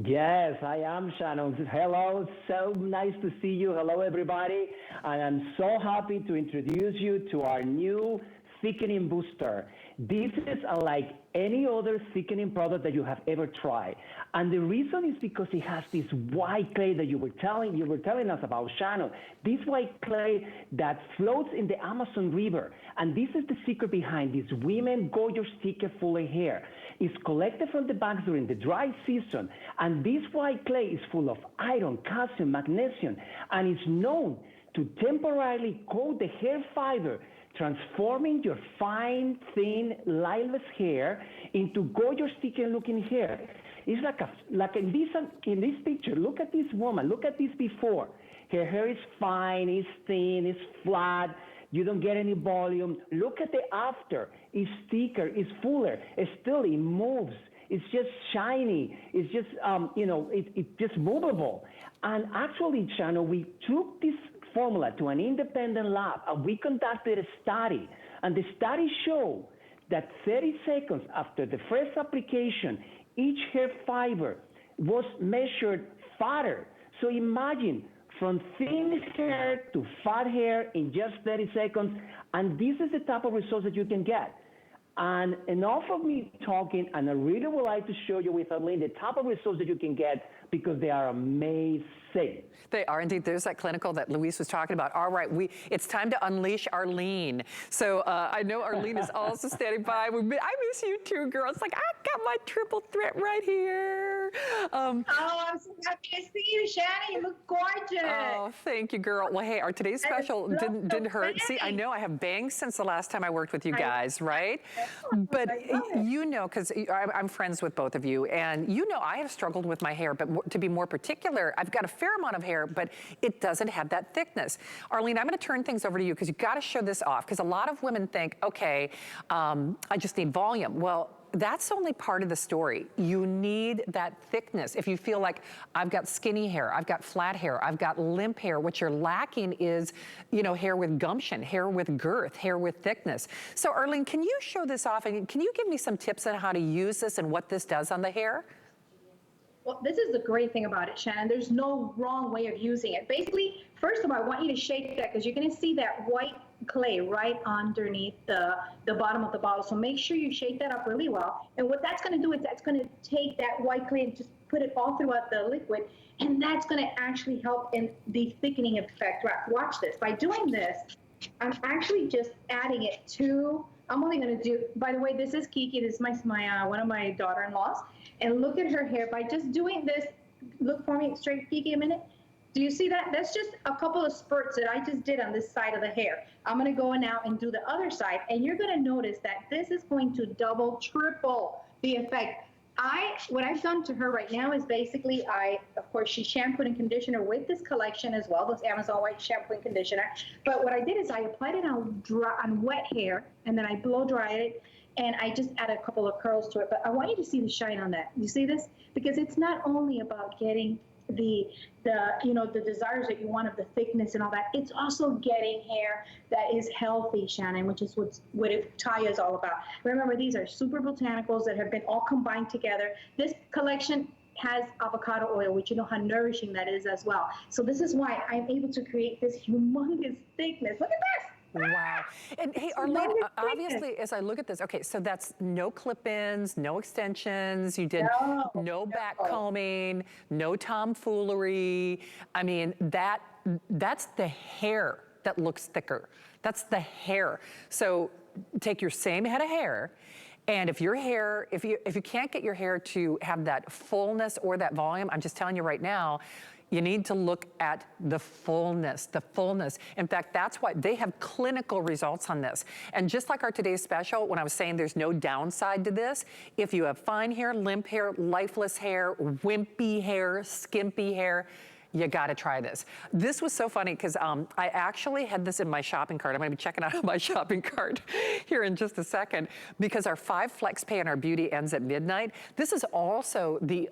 Yes, I am, Shannon. Hello, so nice to see you. Hello, everybody. And I'm so happy to introduce you to our new thickening booster. This is unlike any other thickening product that you have ever tried. And the reason is because it has this white clay that you were telling us about, Shannon. This white clay that floats in the Amazon River. And this is the secret behind this women gorgeous thicker fuller hair. It's collected from the banks during the dry season. And this white clay is full of iron, calcium, magnesium, and it's known to temporarily coat the hair fiber, transforming your fine, thin, lightless hair into gorgeous, thicker looking hair. It's like in this picture. Look at this woman. Look at this before. Her hair is fine, it's thin, it's flat. You don't get any volume. Look at the after. It's thicker, it's fuller. It moves. It's just shiny. It's just, it's just movable. And actually, Shannon, we took this formula to an independent lab, and we conducted a study. And the study showed that 30 seconds after the first application, each hair fiber was measured fatter. So imagine from thin hair to fat hair in just 30 seconds. And this is the type of results that you can get. And enough of me talking, and I really would like to show you with Arlene the type of results that you can get, because they are amazing. They are indeed. There's that clinical that Luis was talking about. All right, it's time to unleash Arlene. So I know Arlene is also standing by. I miss you too, girl. It's like, I got my triple threat right here. I'm so happy to see you, Shannon. You look gorgeous. Oh, thank you, girl. Well, hey, our today's special didn't hurt. See, I know I have bangs since the last time I worked with you guys, right? But you know, because I'm friends with both of you, and you know I have struggled with my hair, but to be more particular, I've got a fair amount of hair, but it doesn't have that thickness. Arlene, I'm gonna turn things over to you because you gotta show this off, because a lot of women think, okay, I just need volume. Well, that's only part of the story. You need that thickness. If you feel like I've got skinny hair, I've got flat hair, I've got limp hair, what you're lacking is, hair with gumption, hair with girth, hair with thickness. So Arlene, can you show this off, and can you give me some tips on how to use this and what this does on the hair? Well, this is the great thing about it, Shannon. There's no wrong way of using it. Basically, first of all, I want you to shake that, because you're going to see that white clay right underneath the bottom of the bottle. So make sure you shake that up really well. And what that's going to do is that's going to take that white clay and just put it all throughout the liquid. And that's going to actually help in the thickening effect. Right, watch this. By doing this, I'm actually just adding it to, I'm only going to do, by the way, this is Kiki. This is my one of my daughter-in-laws. And look at her hair. By just doing this, look for me straight, Kiki, a minute. Do you see that? That's just a couple of spurts that I just did on this side of the hair. I'm going to go now and do the other side. And you're going to notice that this is going to double, triple the effect. What I've done to her right now is basically of course, she shampooed and conditioner with this collection as well, this Amazon White shampoo and conditioner. But what I did is I applied it on wet hair, and then I blow dried it, and I just add a couple of curls to it. But I want you to see the shine on that. You see this? Because it's not only about getting the desires that you want of the thickness and all that. It's also getting hair that is healthy, Shannon, which is what Taya is all about. Remember, these are super botanicals that have been all combined together. This collection has avocado oil, which you know how nourishing that is as well. So this is why I'm able to create this humongous thickness. Look at this. Wow. And hey, Arlene, obviously, as I look at this, okay, so that's no clip-ins, no extensions, you did no back combing, no tomfoolery. I mean, that's the hair that looks thicker. That's the hair. So take your same head of hair, and if your hair, if you can't get your hair to have that fullness or that volume, I'm just telling you right now, you need to look at the fullness, the fullness. In fact, that's why they have clinical results on this. And just like our today's special, when I was saying there's no downside to this, if you have fine hair, limp hair, lifeless hair, wimpy hair, skimpy hair, you gotta try this. This was so funny because I actually had this in my shopping cart. I'm gonna be checking out my shopping cart here in just a second because our 5 Flex Pay and our beauty ends at midnight. This is also the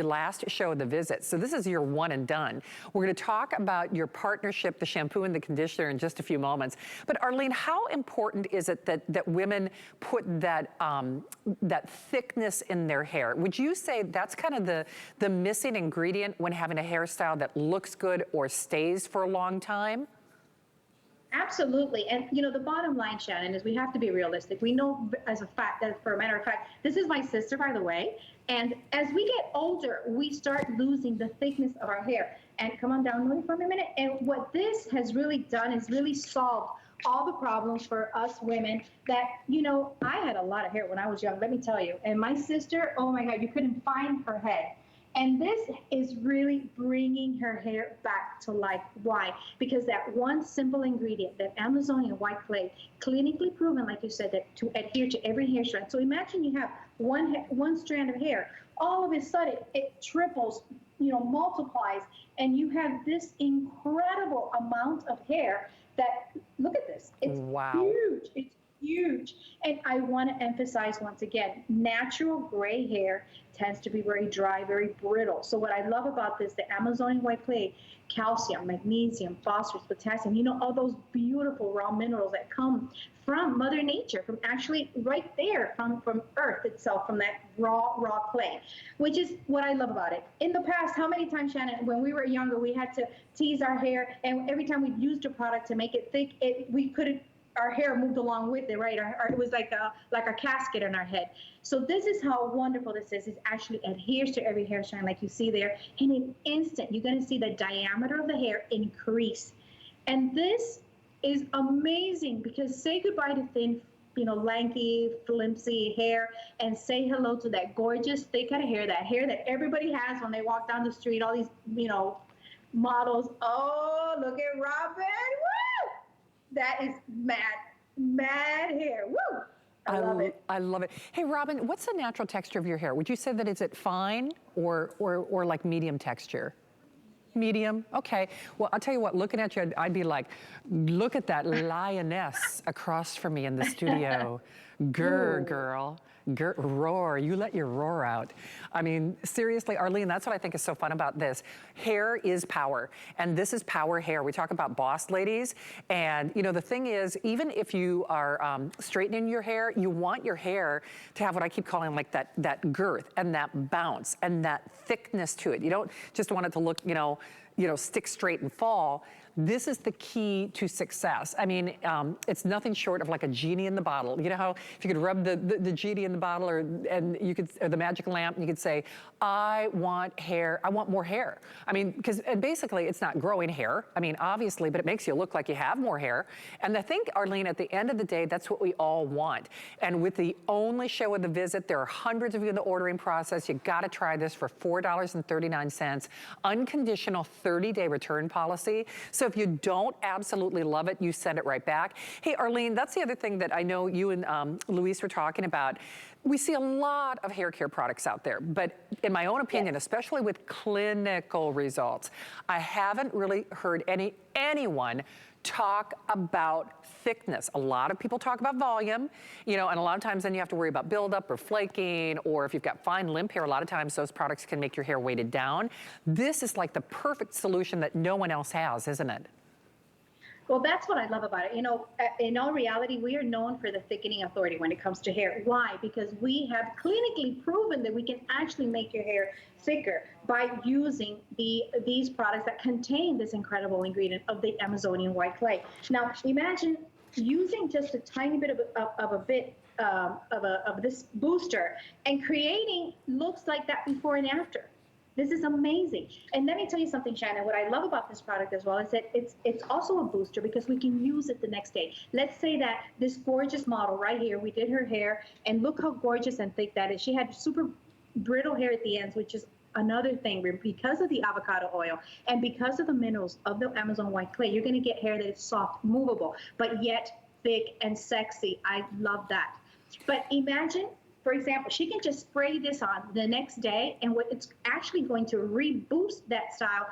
last show of the visit. So this is your one and done. We're gonna talk about your partnership, the shampoo and the conditioner in just a few moments. But Arlene, how important is it that women put that thickness in their hair? Would you say that's kind of the missing ingredient when having a hairstyle that looks good or stays for a long time? Absolutely. And you know, the bottom line, Shannon, is we have to be realistic. We know as a fact that, for a matter of fact, this is my sister, by the way. And as we get older, we start losing the thickness of our hair. And come on down with me for a minute. And what this has really done is really solved all the problems for us women that, you know, I had a lot of hair when I was young, let me tell you. And my sister, oh my God, you couldn't find her head. And this is really bringing her hair back to life. Why? Because that one simple ingredient, that Amazonian white clay, clinically proven, like you said, that to adhere to every hair strand. So imagine you have one strand of hair. All of a sudden, it triples, you know, multiplies, and you have this incredible amount of hair that, look at this, it's huge. It's huge. And I want to emphasize once again, natural gray hair tends to be very dry, very brittle. So what I love about this, the Amazonian white clay, calcium, magnesium, phosphorus, potassium, you know, all those beautiful raw minerals that come from Mother Nature, from actually right there, from Earth itself, from that raw clay, which is what I love about it. In the past, how many times, Shannon, when we were younger, we had to tease our hair, and every time we used a product to make it thick, we couldn't, our hair moved along with it, right? It was like a casket on our head. So this is how wonderful this is. It actually adheres to every hair strand, like you see there. In an instant, you're going to see the diameter of the hair increase. And this is amazing because say goodbye to thin, you know, lanky, flimsy hair, and say hello to that gorgeous, thick kind of hair, that hair that everybody has when they walk down the street, all these, you know, models. Oh, look at Robin. Woo! That is mad hair. Woo! I love it. I love it. Hey, Robin, what's the natural texture of your hair? Would you say that is it fine or like medium texture? Medium? Okay. Well, I'll tell you what, looking at you, I'd be like, look at that lioness across from me in the studio. Grr, girl. Grr, roar. You let your roar out. I mean, seriously, Arlene, that's what I think is so fun about this. Hair is power, and this is power hair. We talk about boss ladies, and you know, the thing is, even if you are straightening your hair, you want your hair to have what I keep calling like that girth and that bounce and that thickness to it. You don't just want it to look, you know, stick straight and fall. This is the key to success. I mean, it's nothing short of like a genie in the bottle. You know how if you could rub the genie in the bottle or the magic lamp, and you could say, I want hair, I want more hair. I mean, because basically it's not growing hair. I mean, obviously, but it makes you look like you have more hair. And I think, Arlene, at the end of the day, that's what we all want. And with the only show of the visit, there are hundreds of you in the ordering process. You gotta try this for $4.39, unconditional 30-day return policy. So if you don't absolutely love it, you send it right back. Hey, Arlene, that's the other thing that I know you and Luis were talking about. We see a lot of hair care products out there, but in my own opinion, especially with clinical results, I haven't really heard anyone talk about thickness. A lot of people talk about volume, you know, and a lot of times then you have to worry about buildup or flaking, or if you've got fine limp hair, a lot of times those products can make your hair weighted down. This is like the perfect solution that no one else has, isn't it? Well, that's what I love about it. You know, in all reality, we are known for the thickening authority when it comes to hair. Why? Because we have clinically proven that we can actually make your hair thicker by using these products that contain this incredible ingredient of the Amazonian white clay. Now, imagine using just a tiny bit of this booster and creating looks like that before and after. This is amazing. And let me tell you something, Shannon, what I love about this product as well is that it's also a booster because we can use it the next day. Let's say that this gorgeous model right here, we did her hair, and look how gorgeous and thick that is. She had super brittle hair at the ends, which is another thing. Because of the avocado oil and because of the minerals of the Amazon white clay, you're gonna get hair that is soft, movable, but yet thick and sexy. I love that. But imagine, for example, she can just spray this on the next day, and what it's actually going to reboost that style,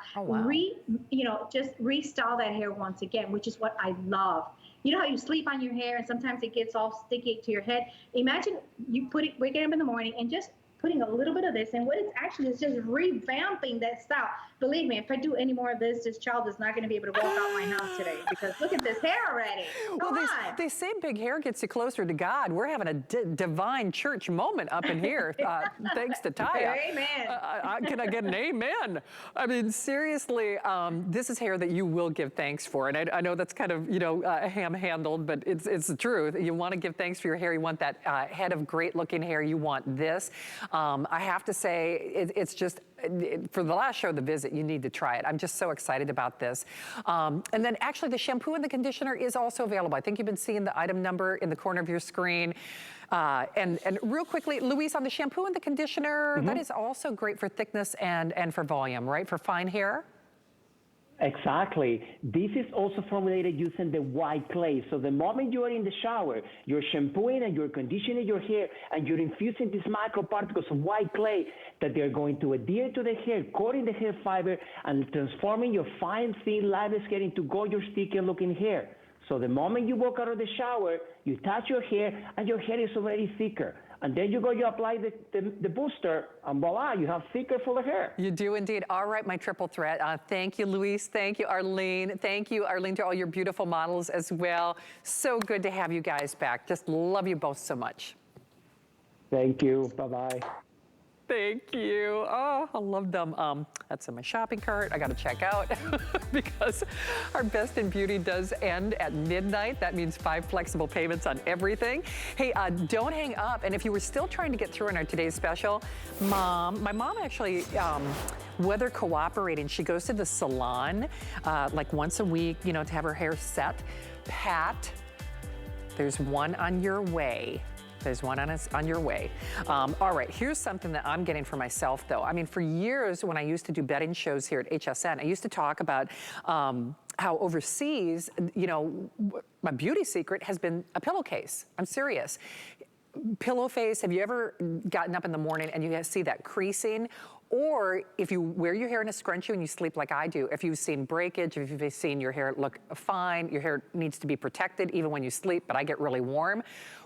just restyle that hair once again, which is what I love. You know how you sleep on your hair and sometimes it gets all sticky to your head? Imagine you waking up in the morning and just putting a little bit of this, and what it's actually is just revamping that style. Believe me, if I do any more of this child is not going to be able to walk out my house today because look at this hair already. Come on. They say big hair gets you closer to God. We're having a divine church moment up in here, thanks to Taya. Amen. Can I get an amen? I mean, seriously, this is hair that you will give thanks for. And I know that's kind of, ham-handled, but it's the truth. You want to give thanks for your hair. You want that head of great-looking hair. You want this. I have to say, it's just, for the last show, The Visit, you need to try it. I'm just so excited about this. And then actually the shampoo and the conditioner is also available. I think you've been seeing the item number in the corner of your screen. And real quickly, Luis, on the shampoo and the conditioner, that is also great for thickness and for volume, right? For fine hair? Exactly. This is also formulated using the white clay. So the moment you are in the shower, you're shampooing and you're conditioning your hair and you're infusing these microparticles of white clay that they're going to adhere to the hair, coating the hair fiber and transforming your fine, thin, lifeless hair into gorgeous, thicker looking hair. So the moment you walk out of the shower, you touch your hair and your hair is already thicker. And then you apply the booster, and voila, you have thicker, fuller hair. You do indeed. All right, my triple threat. Thank you, Luis. Thank you, Arlene. Thank you, Arlene, to all your beautiful models as well. So good to have you guys back. Just love you both so much. Thank you. Bye-bye. Thank you. Oh, I love them. That's in my shopping cart. I got to check out because our Best in Beauty does end at midnight. That means 5 flexible payments on everything. Hey, don't hang up. And if you were still trying to get through in our today's special, my mom actually, weather cooperating, she goes to the salon like once a week, to have her hair set. Pat, there's one on your way. There's one on your way. All right, here's something that I'm getting for myself, though. I mean, for years, when I used to do bedding shows here at HSN, I used to talk about how overseas, my beauty secret has been a pillowcase. I'm serious. Pillow face, have you ever gotten up in the morning and you see that creasing? Or if you wear your hair in a scrunchie and you sleep like I do, if you've seen breakage, if you've seen your hair look fine, your hair needs to be protected even when you sleep, but I get really warm,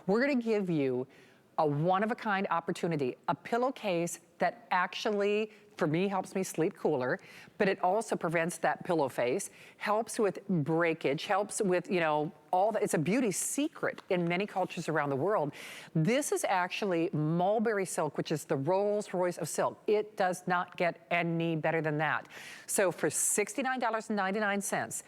we're gonna give you a one-of-a-kind opportunity, a pillowcase that actually, for me, helps me sleep cooler, but it also prevents that pillow face, helps with breakage, helps with, all that. It's a beauty secret in many cultures around the world. This is actually mulberry silk, which is the Rolls Royce of silk. It does not get any better than that. So for $69.99,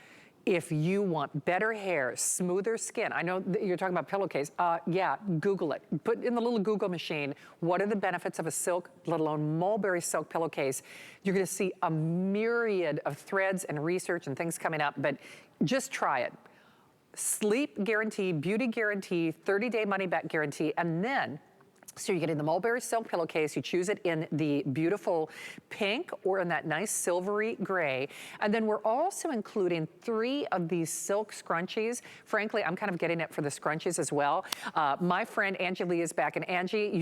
if you want better hair, smoother skin, I know that you're talking about pillowcase. Yeah, Google it. Put in the little Google machine, what are the benefits of a silk, let alone mulberry silk pillowcase? You're gonna see a myriad of threads and research and things coming up, but just try it. Sleep guarantee, beauty guarantee, 30-day money-back guarantee, and then, so you're getting the mulberry silk pillowcase. You choose it in the beautiful pink or in that nice silvery gray. And then we're also including 3 of these silk scrunchies. Frankly, I'm kind of getting it for the scrunchies as well. My friend Angie Lee is back. And Angie,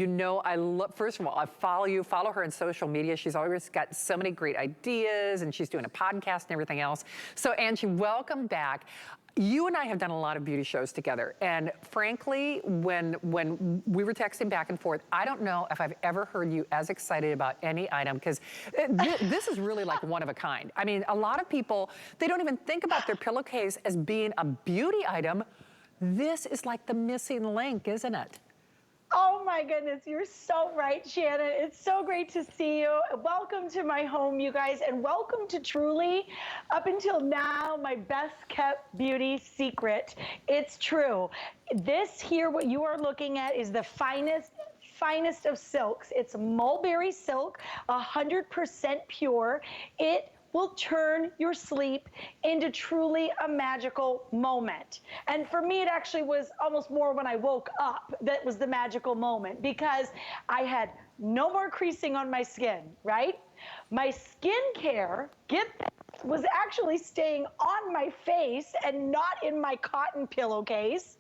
I love, first of all, I follow her on social media. She's always got so many great ideas and she's doing a podcast and everything else. So Angie, welcome back. You and I have done a lot of beauty shows together, and frankly, when we were texting back and forth, I don't know if I've ever heard you as excited about any item, because this is really like one of a kind. I mean, a lot of people, they don't even think about their pillowcase as being a beauty item. This is like the missing link, isn't it? Oh my goodness, you're so right, Shannon. It's so great to see you. Welcome to my home, you guys, and welcome to truly, up until now, my best kept beauty secret. It's true. This here, what you are looking at, is the finest of silks. It's mulberry silk, 100% pure. It will turn your sleep into truly a magical moment. And for me, it actually was almost more when I woke up that was the magical moment, because I had no more creasing on my skin, right? My skincare, get that, was actually staying on my face and not in my cotton pillowcase.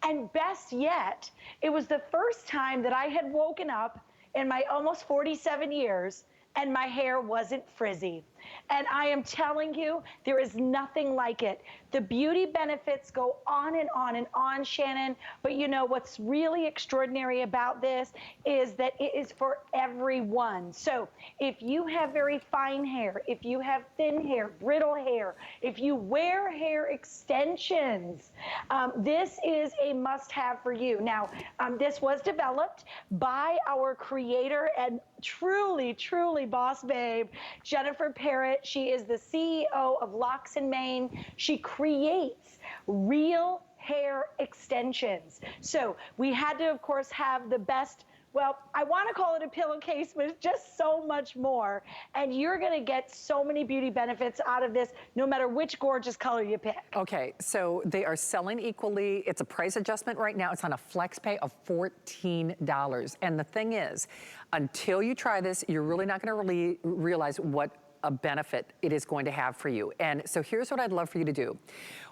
And best yet, it was the first time that I had woken up in my almost 47 years and my hair wasn't frizzy. And I am telling you, there is nothing like it. The beauty benefits go on and on and on, Shannon. But you know what's really extraordinary about this is that it is for everyone. So if you have very fine hair, if you have thin hair, brittle hair, if you wear hair extensions, this is a must-have for you. Now, this was developed by our creator and truly, truly boss babe, Jennifer Parrott. She is the CEO of Locks and Mane. She creates real hair extensions. So we had to, of course, have the best, well, I want to call it a pillowcase, but it's just so much more. And you're going to get so many beauty benefits out of this, no matter which gorgeous color you pick. Okay, so they are selling equally. It's a price adjustment right now. It's on a flex pay of $14. And the thing is, until you try this, you're really not going to really realize what a benefit it is going to have for you. And so here's what I'd love for you to do.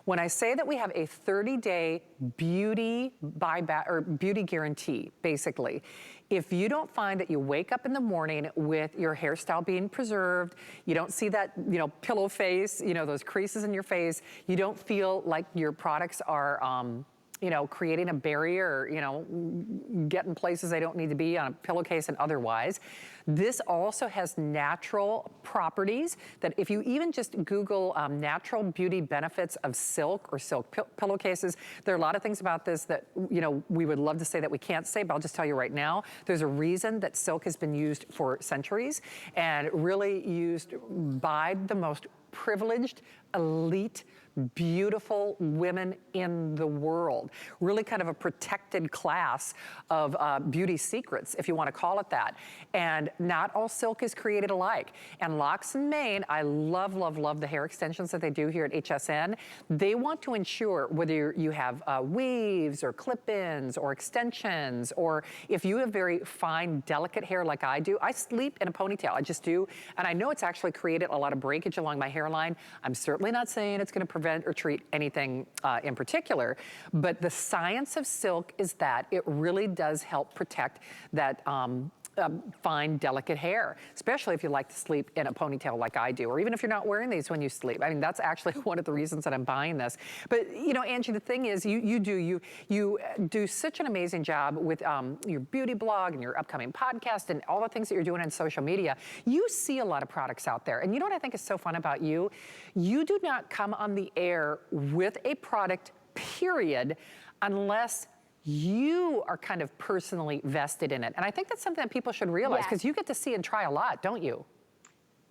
When I say that we have a 30-day beauty buyback or beauty guarantee, basically, if you don't find that you wake up in the morning with your hairstyle being preserved, you don't see that, pillow face, those creases in your face, you don't feel like your products are, creating a barrier, getting places they don't need to be on a pillowcase and otherwise. This also has natural properties that if you even just Google natural beauty benefits of silk or silk pillowcases, there are a lot of things about this that, we would love to say that we can't say, but I'll just tell you right now, there's a reason that silk has been used for centuries and really used by the most privileged, elite, beautiful women in the world. Really kind of a protected class of beauty secrets, if you want to call it that. And not all silk is created alike. And Locks and Mane, I love, love, love the hair extensions that they do here at HSN. They want to ensure whether you have weaves or clip-ins or extensions, or if you have very fine, delicate hair like I do, I sleep in a ponytail, I just do. And I know it's actually created a lot of breakage along my hairline. I'm certainly not saying it's going to prevent or treat anything in particular, but the science of silk is that it really does help protect that fine, delicate hair, especially if you like to sleep in a ponytail like I do, or even if you're not wearing these when you sleep. I mean, that's actually one of the reasons that I'm buying this. But, Angie, the thing is, you do such an amazing job with your beauty blog and your upcoming podcast and all the things that you're doing on social media. You see a lot of products out there. And you know what I think is so fun about you? You do not come on the air with a product, period, unless you are kind of personally vested in it. And I think that's something that people should realize, because you get to see and try a lot, don't you?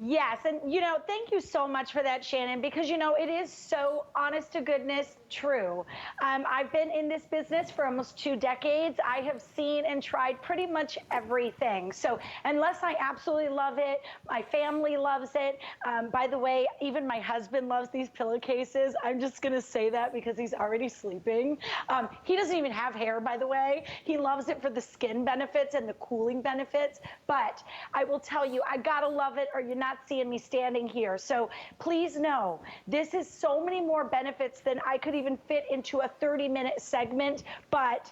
Yes, and thank you so much for that, Shannon, because it is so honest to goodness true. I've been in this business for almost 2 decades. I have seen and tried pretty much everything. So unless I absolutely love it, my family loves it. By the way, even my husband loves these pillowcases. I'm just going to say that because he's already sleeping. He doesn't even have hair, by the way. He loves it for the skin benefits and the cooling benefits. But I will tell you, I got to love it, or you're not seeing me standing here. So please know, this is so many more benefits than I could even fit into a 30-minute segment. But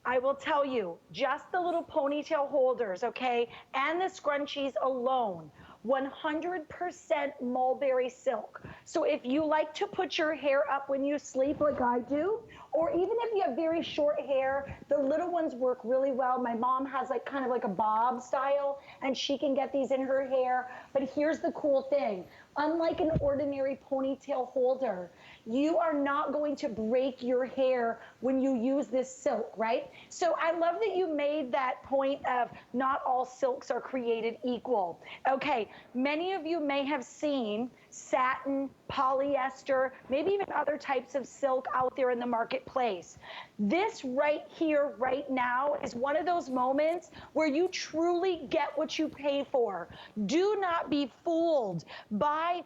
I will tell you, just the little ponytail holders, okay, and the scrunchies alone 100% mulberry silk. So if you like to put your hair up when you sleep like I do, or even if you have very short hair, the little ones work really well. My mom has like kind of like a bob style, and she can get these in her hair. But here's the cool thing. Unlike an ordinary ponytail holder, you are not going to break your hair when you use this silk, right? So I love that you made that point of not all silks are created equal. Okay, many of you may have seen satin, polyester, maybe even other types of silk out there in the marketplace. This right here, right now, is one of those moments where you truly get what you pay for. Do not be fooled by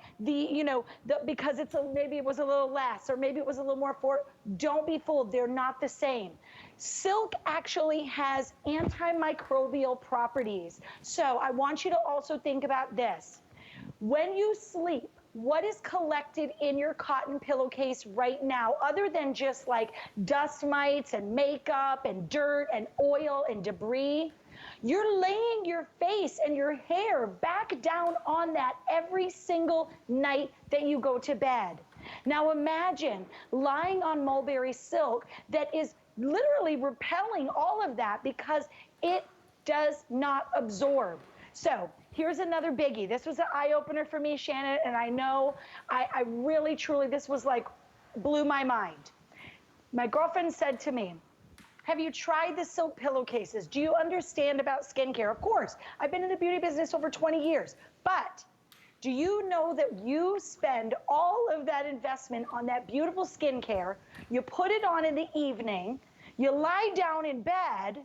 because maybe it was a little less, or maybe it was a little more for. Don't be fooled. They're not the same. Silk actually has antimicrobial properties. So I want you to also think about this. When you sleep, what is collected in your cotton pillowcase right now, other than just like dust mites and makeup and dirt and oil and debris? You're laying your face and your hair back down on that every single night that you go to bed. Now imagine lying on mulberry silk that is literally repelling all of that because it does not absorb. So here's another biggie. This was an eye-opener for me, Shannon, and I know I really, truly, this was like, blew my mind. My girlfriend said to me, have you tried the silk pillowcases? Do you understand about skincare? Of course, I've been in the beauty business over 20 years, but do you know that you spend all of that investment on that beautiful skincare, you put it on in the evening, you lie down in bed,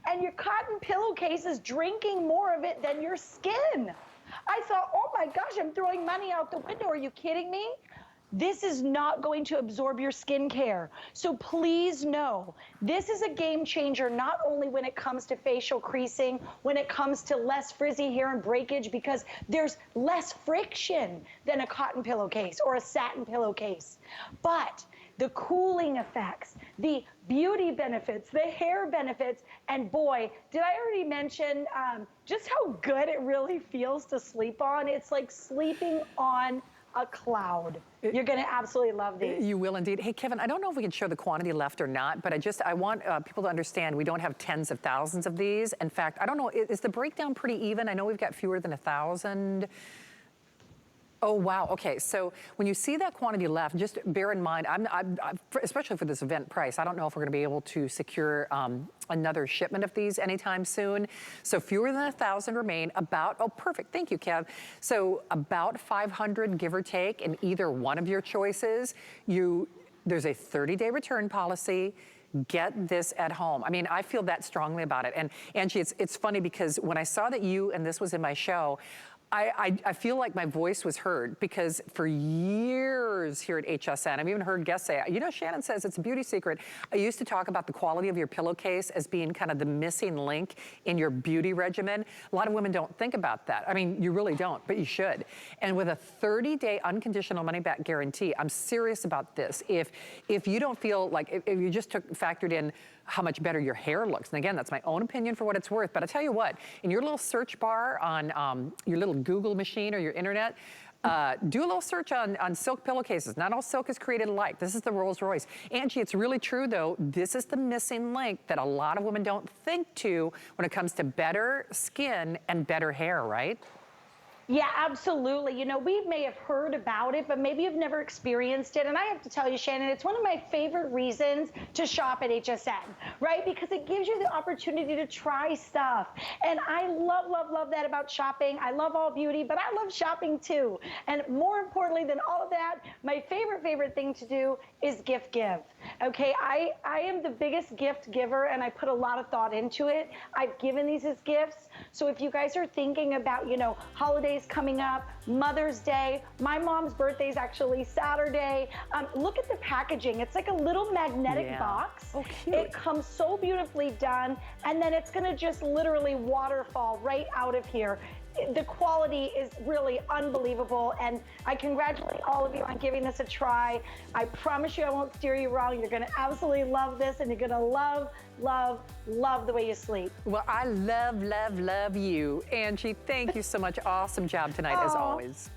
and your cotton pillowcase is drinking more of it than your skin. I thought, oh my gosh, I'm throwing money out the window. Are you kidding me? This is not going to absorb your skincare. So please know, this is a game changer, not only when it comes to facial creasing, when it comes to less frizzy hair and breakage, because there's less friction than a cotton pillowcase or a satin pillowcase. But the cooling effects, the beauty benefits, the hair benefits, and boy, did I already mention just how good it really feels to sleep on? It's like sleeping on a cloud. You're going to absolutely love these. You will indeed. Hey, Kevin, I don't know if we can show the quantity left or not, but I want people to understand we don't have tens of thousands of these. In fact, I don't know, is the breakdown pretty even? I know we've got fewer than 1,000. Oh, wow. Okay, so when you see that quantity left, just bear in mind, especially for this event price, I don't know if we're going to be able to secure another shipment of these anytime soon. So fewer than 1,000 remain. Perfect. Thank you, Kev. So about 500, give or take, in either one of your choices. There's a 30-day return policy. Get this at home. I mean, I feel that strongly about it. And Angie, it's funny because when I saw that and this was in my show, I feel like my voice was heard, because for years here at HSN, I've even heard guests say, Shannon says it's a beauty secret. I used to talk about the quality of your pillowcase as being kind of the missing link in your beauty regimen. A lot of women don't think about that. I mean, you really don't, but you should. And with a 30-day unconditional money-back guarantee, I'm serious about this. If you don't feel like, if you just factored in how much better your hair looks. And again, that's my own opinion for what it's worth. But I tell you what, in your little search bar on your little Google machine or your internet, do a little search on silk pillowcases. Not all silk is created alike. This is the Rolls Royce. Angie, it's really true though. This is the missing link that a lot of women don't think to when it comes to better skin and better hair, right? Yeah, absolutely. We may have heard about it, but maybe you've never experienced it. And I have to tell you, Shannon, it's one of my favorite reasons to shop at HSN, right? Because it gives you the opportunity to try stuff. And I love, love, love that about shopping. I love all beauty, but I love shopping too. And more importantly than all of that, my favorite thing to do is gift give. Okay, I am the biggest gift giver, and I put a lot of thought into it. I've given these as gifts. So if you guys are thinking about, holidays coming up, Mother's Day, my mom's birthday is actually Saturday. Look at the packaging. It's like a little magnetic box. Oh, cute. It comes so beautifully done, and then it's gonna just literally waterfall right out of here. the quality is really unbelievable, and I congratulate all of you on giving this a try. I promise you I won't steer you wrong. You're going to absolutely love this, and you're going to love, love, love the way you sleep. Well, I love, love, love you. Angie, thank you so much. Awesome job tonight, as always.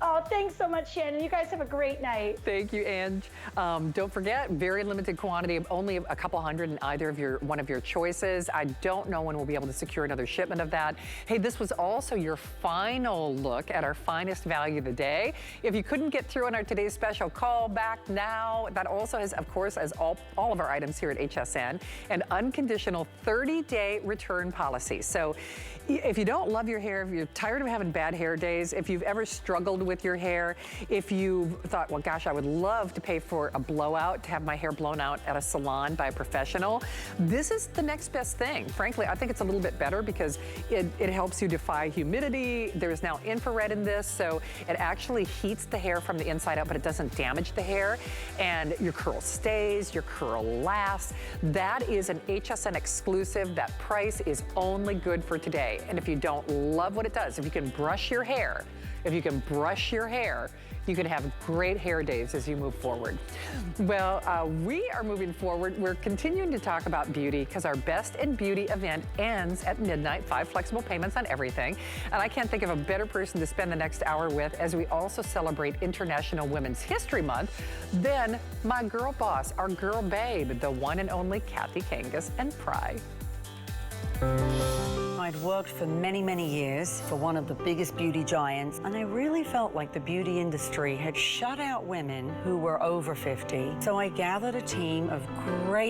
Oh, thanks so much, Shannon. You guys have a great night. Thank you, Ange. Don't forget, very limited quantity of only a couple hundred in either of one of your choices. I don't know when we'll be able to secure another shipment of that. Hey, this was also your final look at our finest value of the day. If you couldn't get through on our today's special, call back now. That also has, of course, as all of our items here at HSN, an unconditional 30-day return policy. So if you don't love your hair, if you're tired of having bad hair days, if you've ever struggled with your hair, if you've thought, well, gosh, I would love to pay for a blowout, to have my hair blown out at a salon by a professional, this is the next best thing. Frankly, I think it's a little bit better because it helps you defy humidity. There's now infrared in this, so it actually heats the hair from the inside out, but it doesn't damage the hair, and your curl stays, your curl lasts. That is an HSN exclusive. That price is only good for today. And if you don't love what it does, if you can brush your hair, you can have great hair days as you move forward. Well, we are moving forward. We're continuing to talk about beauty because our Best in Beauty event ends at midnight, 5 flexible payments on everything. And I can't think of a better person to spend the next hour with as we also celebrate International Women's History Month than my girl boss, our girl babe, the one and only Kathy Kangas and Pry. I'd worked for many, many years for one of the biggest beauty giants, and I really felt like the beauty industry had shut out women who were over 50. So I gathered a team of great